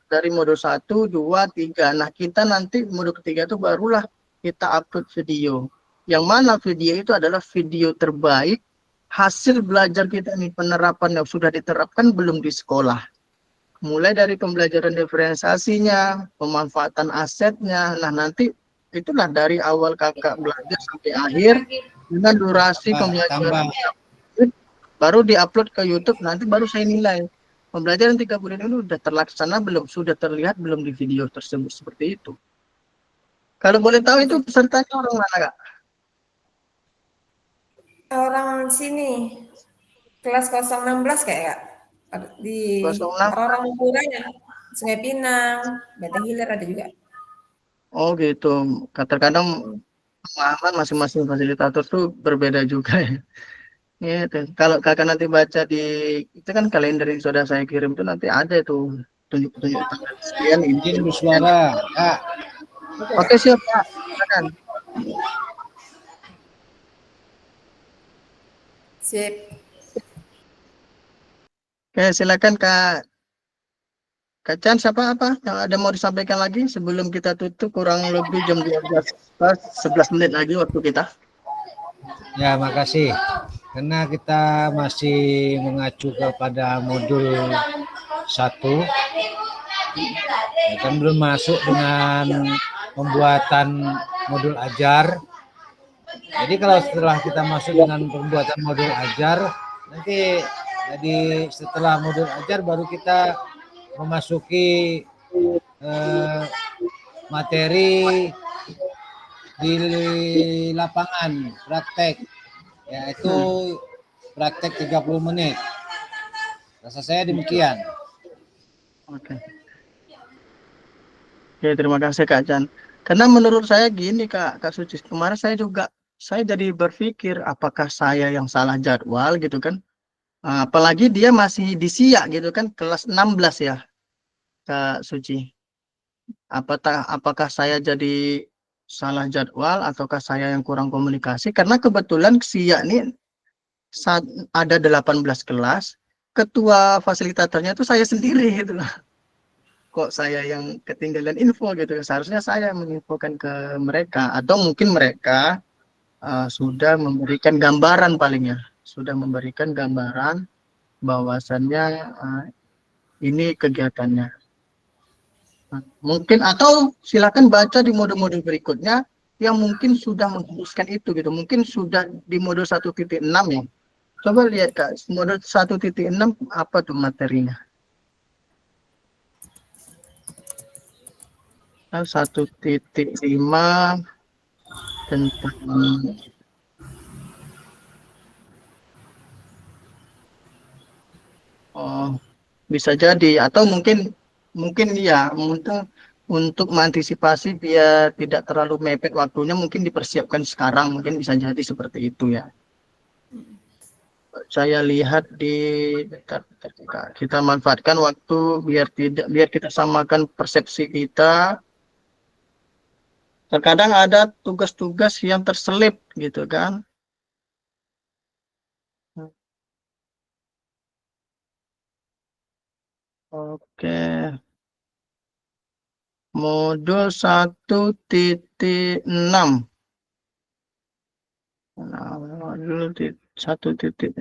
dari modul 1, 2, 3. Nah kita nanti modul ketiga itu barulah kita upload video. Yang mana video itu adalah video terbaik hasil belajar kita ini, penerapan yang sudah diterapkan belum di sekolah. Mulai dari pembelajaran diferensiasinya, pemanfaatan asetnya. Nah nanti itulah dari awal kakak belajar sampai akhir dengan durasi pembelajaran baru diupload ke YouTube, nanti baru saya nilai. Pembelajaran 3 bulan ini sudah terlaksana belum, sudah terlihat belum di video tersebut seperti itu. Kalau boleh tahu itu pesertanya orang mana Kak? Orang sini, kelas 016 kayak Kak. Di 06? orang Puranya, Sungai Pinang, Benteng Hilir ada juga. Oh gitu. Kadang-kadang pemahaman masing-masing fasilitator tuh berbeda juga ya. Gitu. Kalau kakak nanti baca di itu kan kalender yang sudah saya kirim itu nanti ada itu tunjuk-tunjuk tanggal sekian ini. Izin bersuara, Kak. Oke siap Kak. Silakan. Sip. Oke silakan Kak. Kak Chan siapa apa yang ada mau disampaikan lagi sebelum kita tutup kurang lebih jam 12 11 menit lagi waktu kita. Ya, makasih. Karena kita masih mengacu kepada modul 1, ya kan belum masuk dengan pembuatan modul ajar. Jadi kalau setelah kita masuk dengan pembuatan modul ajar, nanti jadi setelah modul ajar baru kita memasuki materi di lapangan praktek, yaitu praktek 30 menit. Rasa saya demikian. Oke. Oke, terima kasih Kak Chan. Karena menurut saya gini Kak Suci, kemarin saya jadi berpikir apakah saya yang salah jadwal gitu kan. Apalagi dia masih di SIA gitu kan, kelas 16 ya Kak Suci. Apakah saya jadi salah jadwal ataukah saya yang kurang komunikasi? Karena kebetulan SIA ini ada 18 kelas, ketua fasilitatornya itu saya sendiri gitu loh. Kok saya yang ketinggalan info gitu. Seharusnya saya menginfokan ke mereka atau mungkin mereka sudah memberikan gambaran palingnya, sudah memberikan gambaran bahwasannya ini kegiatannya. Mungkin atau silakan baca di mode-mode berikutnya yang mungkin sudah mengkhususkan itu gitu. Mungkin sudah di mode 1.6 ya. Coba lihat Kak, mode 1.6 apa tuh materinya? 1.5 tentang bisa jadi atau mungkin ya untuk mengantisipasi biar tidak terlalu mepet waktunya mungkin dipersiapkan sekarang, mungkin bisa jadi seperti itu ya. Saya lihat bentar, Kak. Kita manfaatkan waktu biar kita samakan persepsi kita. Terkadang ada tugas-tugas yang terselip gitu kan. Oke. Modul 1.6. Modul 1.6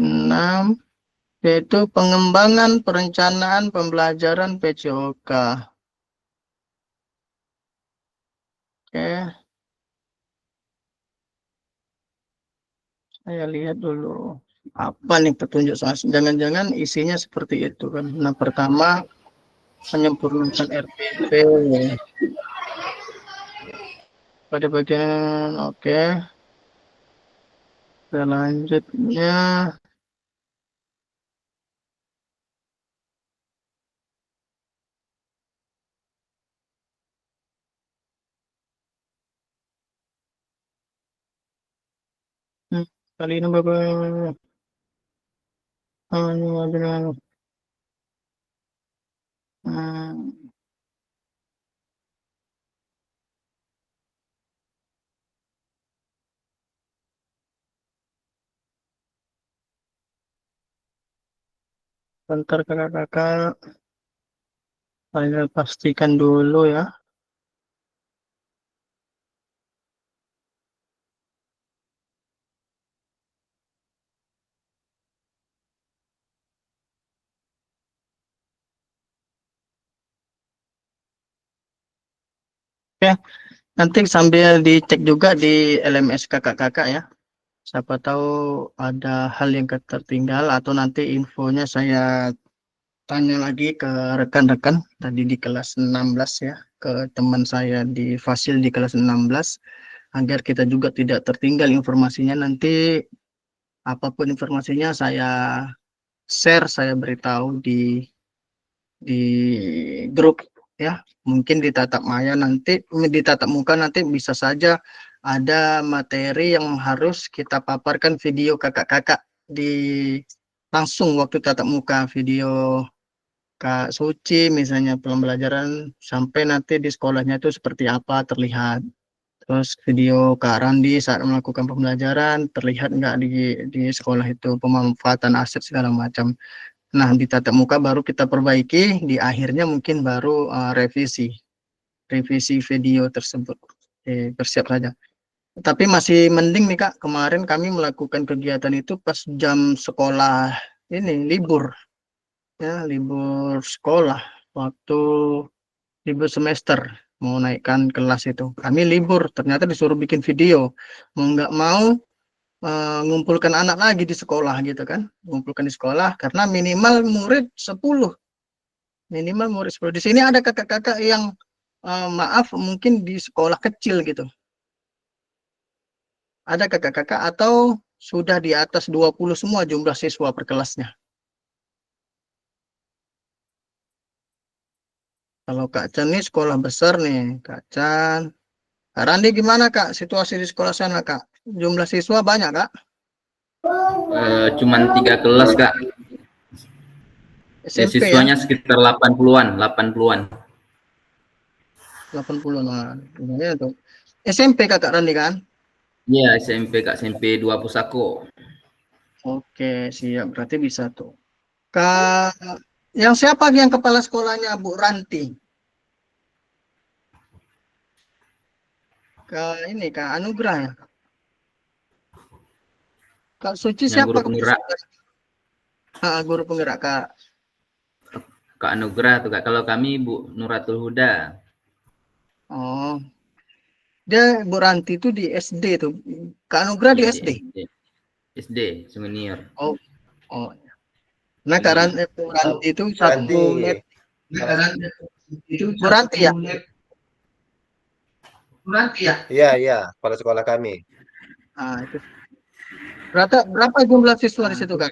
yaitu pengembangan perencanaan pembelajaran PJOK. Oke. Saya lihat dulu. Apa nih petunjuk soal? Jangan-jangan isinya seperti itu kan. Nah, pertama menyempurnakan RPP. Pada bagian oke. Selanjutnya kali ini Bapak bentar kakak-kakak, saya pastikan dulu ya. Oke, nanti sambil dicek juga di LMS kakak-kakak ya. Siapa tahu ada hal yang tertinggal atau nanti infonya saya tanya lagi ke rekan-rekan tadi di kelas 16 ya, ke teman saya di Fasil di kelas 16 agar kita juga tidak tertinggal informasinya. Nanti apapun informasinya saya share, saya beritahu di grup ya. Mungkin di tatap muka nanti bisa saja ada materi yang harus kita paparkan video kakak-kakak langsung waktu tatap muka, video Kak Suci misalnya pembelajaran sampai nanti di sekolahnya itu seperti apa terlihat. Terus video Kak Randi saat melakukan pembelajaran terlihat nggak di sekolah itu pemanfaatan aset segala macam. Nah, di tatap muka baru kita perbaiki, di akhirnya mungkin baru revisi video tersebut. Bersiap saja. Tapi masih mending nih Kak, kemarin kami melakukan kegiatan itu pas jam sekolah ini libur. Ya, libur sekolah waktu libur semester mau naikkan kelas itu. Kami libur, ternyata disuruh bikin video. Mau nggak mau mengumpulkan anak lagi di sekolah gitu kan, mengumpulkan di sekolah karena minimal murid 10. Di sini ada kakak-kakak yang maaf mungkin di sekolah kecil gitu, ada kakak-kakak atau sudah di atas 20 semua jumlah siswa per kelasnya. Kalau Kak Chan nih sekolah besar nih, Kak Chan. Kak Randi gimana Kak situasi di sekolah sana Kak? Jumlah siswa banyak Kak? Cuman 3 kelas Kak. SMP siswanya ya? sekitar 80-an. 80-an. Ya, tuh. SMP Kak Randi kan? Iya, SMP Kak, SMP 2 Pusako. Oke, siap. Berarti bisa tuh. Kak, yang siapa yang kepala sekolahnya Bu Ranti? Kak Anugrah ya? Kak Suci Yang guru siapa? penggerak, Guru penggerak Kak. Kak Anugrah tuh Kak. Kalau kami Bu Nuratul Huda. Oh, dia Bu Ranti itu di SD tuh. Kak Anugrah di Iya, SD. SD senior. Oh, oh. Nah, karena Bu Ranti itu Ranti. satu net. Bu Ranti ya? Bu Ranti ya? Iya, iya, kepala sekolah kami. Nah, itu. Berapa jumlah siswa di situ, Kak?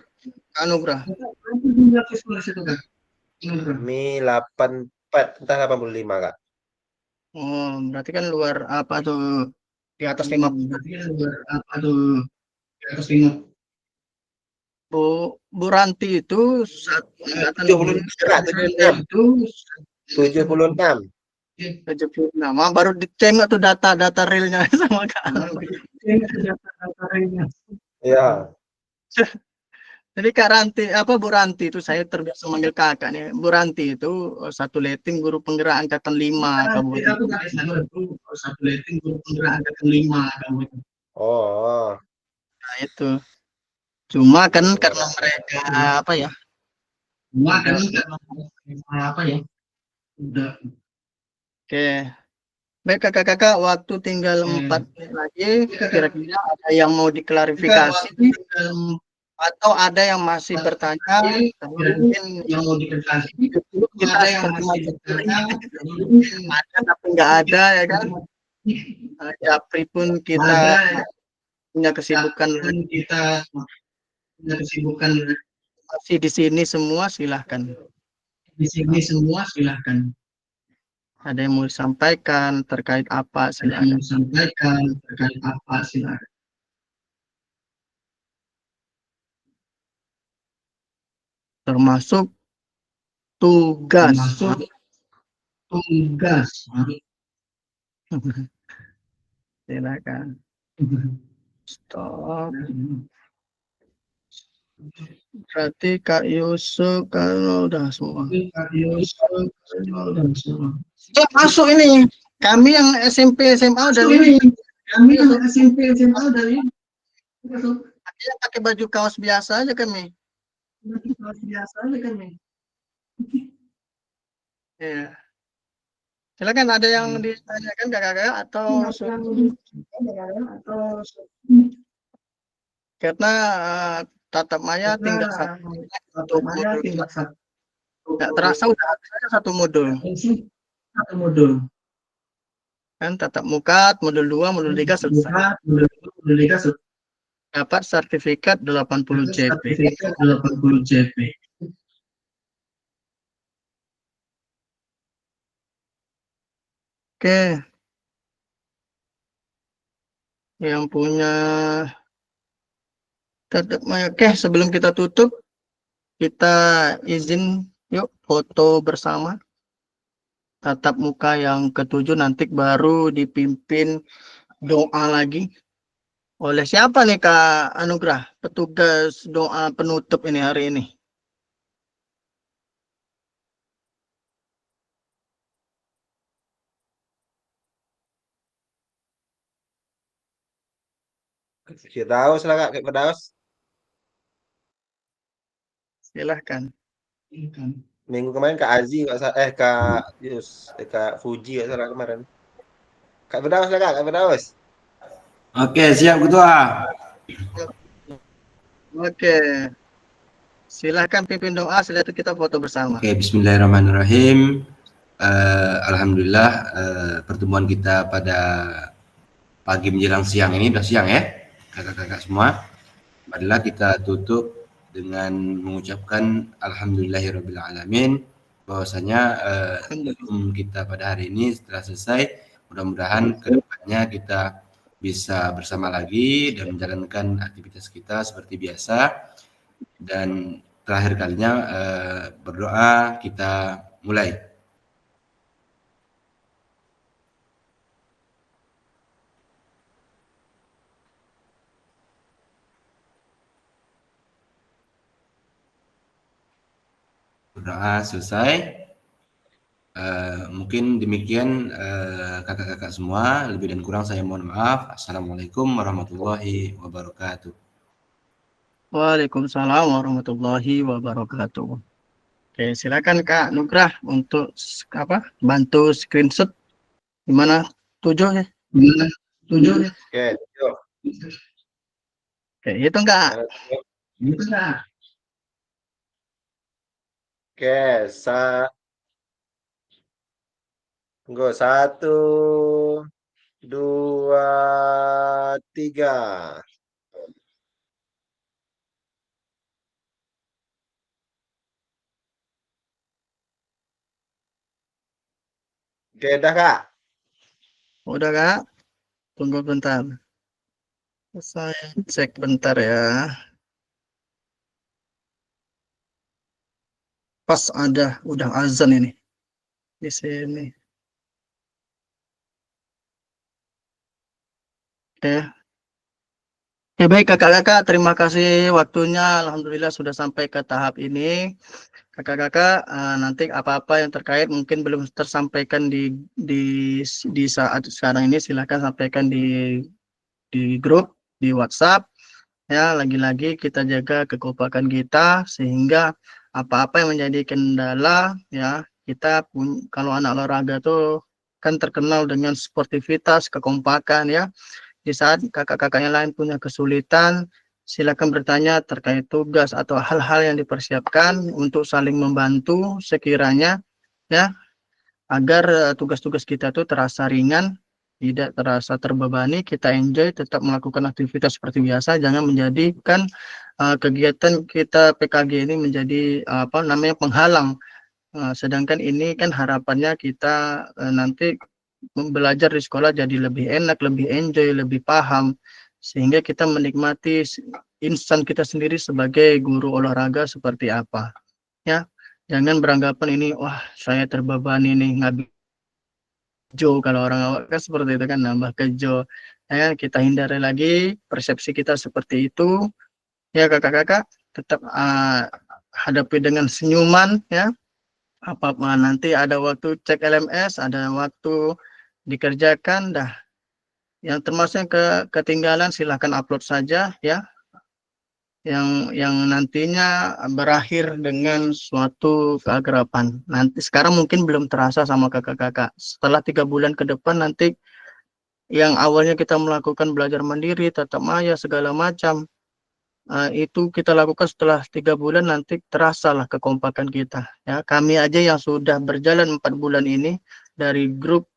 Kak Anugrah. Berapa jumlah siswa di situ, Kak? Kami 84, entah 85, Kak. Oh, berarti kan luar apa tuh? Di atas 5. Berarti kan luar apa tuh? Di atas 5. Bu Ranti itu satu angkatan 76. itu 76. 76. Baru ditengok tuh data realnya sama Kak. Data realnya. Iya. Jadi Kak Ranti, Bu Ranti itu saya terbiasa manggil kakak nih. Bu Ranti itu satu letting guru penggerak angkatan 5 Kabupaten. Satu letting guru penggerak angkatan 5 Kabupaten. Oh. Nah itu. Cuma kan karena mereka apa ya? Udah. Oke. Baik kakak-kakak, waktu tinggal 4 menit lagi. Kira-kira ada yang mau diklarifikasi atau ada yang masih bertanya? Mungkin yang mau diklarifikasi. Kita ada tapi nggak ada ya kan? Japri pun kita punya kesibukan. Masih di sini semua silahkan. Di sini semua silahkan. Ada yang mau disampaikan terkait apa silahkan. Termasuk tugas. Silakan. Stop. Berarti Kak Yusuf kalau udah semua. Ya, masuk ini. Kami yang SMP SMA udah ini. Akhirnya pakai baju kaos biasa aja kami. Ya. Silakan ada yang ditanyakan kakak-kakak atau karena tatap maya tinggal satu modul. Nggak terasa udah habis aja satu modul. Kan tatap muka modul 2, modul 3 selesai. Dapat sertifikat 80 JP. Oke. Yang punya tatap maya. Oke, sebelum kita tutup, kita izin yuk foto bersama. Tatap muka yang ke-7 nanti baru dipimpin doa lagi. Oleh siapa nih Kak Anugrah? Petugas doa penutup ini hari ini. Firdaus lah Kak, Kak Firdaus. Silahkan. Minggu kemarin Kak Azi, Kak Yus, Kak Fuji salah kemarin. Kak Firdaus lah Kak Firdaus. Oke, siap Ketua. Oke. Silahkan pimpin doa, setelah itu kita foto bersama. Oke, bismillahirrahmanirrahim. Alhamdulillah pertemuan kita pada pagi menjelang siang ini, udah siang ya kakak-kakak semua, adalah kita tutup dengan mengucapkan alhamdulillahirrabbilalamin, bahwasanya kita pada hari ini setelah selesai, mudah-mudahan kedepannya kita bisa bersama lagi dan menjalankan aktivitas kita seperti biasa. Dan terakhir kalinya berdoa, kita mulai. Berdoa selesai. Mungkin demikian kakak-kakak semua. Lebih dan kurang saya mohon maaf. Assalamualaikum warahmatullahi wabarakatuh. Waalaikumsalam warahmatullahi wabarakatuh. Oke, silakan Kak Nugrah untuk bantu screenshot gimana 7 ya? Gimana 7 ya? Oke, yuk. Oke, hitung Kak. Mana tuh? Hitung Kak. Oke, tunggu 1, 2, 3. Oke, udah Kak. Udah Kak? Tunggu bentar. Saya cek bentar ya. Pas udah azan ini di sini. Oke. Oke, baik kakak-kakak, terima kasih waktunya. Alhamdulillah sudah sampai ke tahap ini. Kakak-kakak, nanti apa-apa yang terkait mungkin belum tersampaikan di saat sekarang ini, silahkan sampaikan di grup, di WhatsApp. Ya, lagi-lagi kita jaga kekompakan kita sehingga apa-apa yang menjadi kendala, ya kita kalau anak olahraga tuh kan terkenal dengan sportivitas, kekompakan ya. Di saat kakak-kakak yang lain punya kesulitan, silakan bertanya terkait tugas atau hal-hal yang dipersiapkan untuk saling membantu sekiranya ya, agar tugas-tugas kita tuh terasa ringan, tidak terasa terbebani, kita enjoy, tetap melakukan aktivitas seperti biasa, jangan menjadikan kegiatan kita PKG ini menjadi penghalang. Sedangkan ini kan harapannya kita nanti belajar di sekolah jadi lebih enak, lebih enjoy, lebih paham, sehingga kita menikmati insan kita sendiri sebagai guru olahraga seperti apa. Ya, jangan beranggapan ini, wah saya terbebani nih, nggak kejo, kalau orang awak kan seperti itu kan, nambah kejo. Ya, kita hindari lagi persepsi kita seperti itu. Ya kakak-kakak, tetap hadapi dengan senyuman ya. Apa nanti ada waktu cek LMS, ada waktu dikerjakan dah. Yang termasuk ketinggalan silahkan upload saja ya. Yang nantinya berakhir dengan suatu keakraban. Nanti sekarang mungkin belum terasa sama kakak-kakak. Setelah 3 bulan ke depan nanti yang awalnya kita melakukan belajar mandiri, tatap maya segala macam, itu kita lakukan setelah 3 bulan nanti terasalah kekompakan kita. Ya, kami aja yang sudah berjalan 4 bulan ini dari grup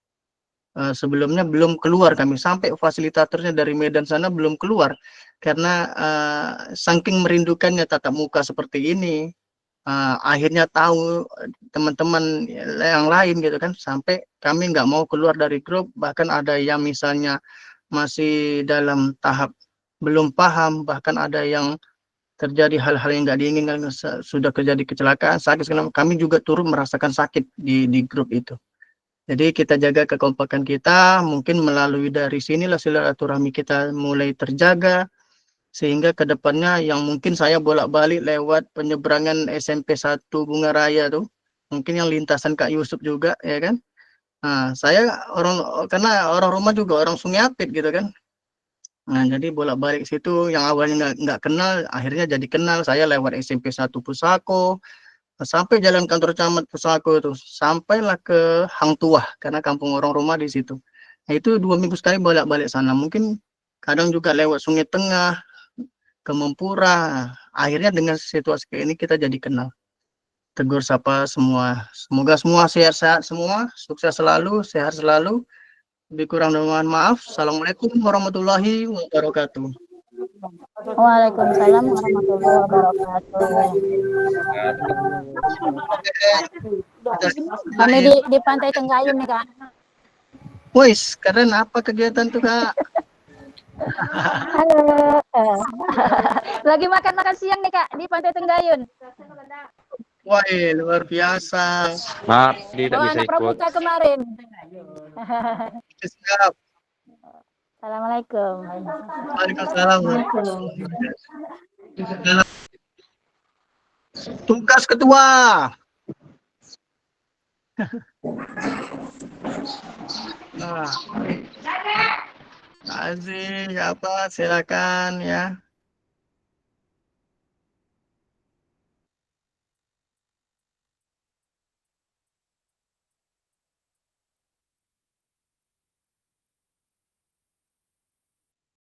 sebelumnya belum keluar, kami sampai fasilitatornya dari Medan sana belum keluar karena saking merindukannya tatap muka seperti ini. Akhirnya tahu teman-teman yang lain gitu kan, sampai kami nggak mau keluar dari grup, bahkan ada yang misalnya masih dalam tahap belum paham, bahkan ada yang terjadi hal-hal yang nggak diinginkan, sudah terjadi kecelakaan, sakit, kami juga turut merasakan sakit di grup itu. Jadi kita jaga kekompakan kita, mungkin melalui dari sinilah silaturahmi kita mulai terjaga, sehingga kedepannya yang mungkin saya bolak-balik lewat penyeberangan SMP 1 Bunga Raya tuh, mungkin yang lintasan Kak Yusuf juga, ya kan? Nah, saya karena orang rumah juga orang Sungai Apit gitu kan. Nah, jadi bolak-balik situ, yang awalnya nggak kenal, akhirnya jadi kenal. Saya lewat SMP 1 Pusako, sampai jalan kantor camat Pusako itu, sampailah ke Hang Tuah karena kampung orang rumah di situ. Nah, itu 2 minggu sekali bolak-balik sana. Mungkin kadang juga lewat Sungai Tengah ke Mempura. Akhirnya dengan situasi kayak ini kita jadi kenal. Tegur sapa semua. Semoga semua sehat-sehat semua, sukses selalu, sehat selalu. Lebih kurang dan mohon maaf. Assalamualaikum warahmatullahi wabarakatuh. Waalaikumsalam warahmatullahi wabarakatuh. Kami di Pantai Tenggayun nih Kak. Wis, keren, apa kegiatan tuh Kak? Halo. Lagi makan siang nih Kak di Pantai Tenggayun. Wah, luar biasa. Maaf, tidak bisa Anak ikut. pramuka kemarin. Siap. Assalamualaikum. Waalaikumsalam. Tugas ketua. Nah, Aziz, apa silakan ya.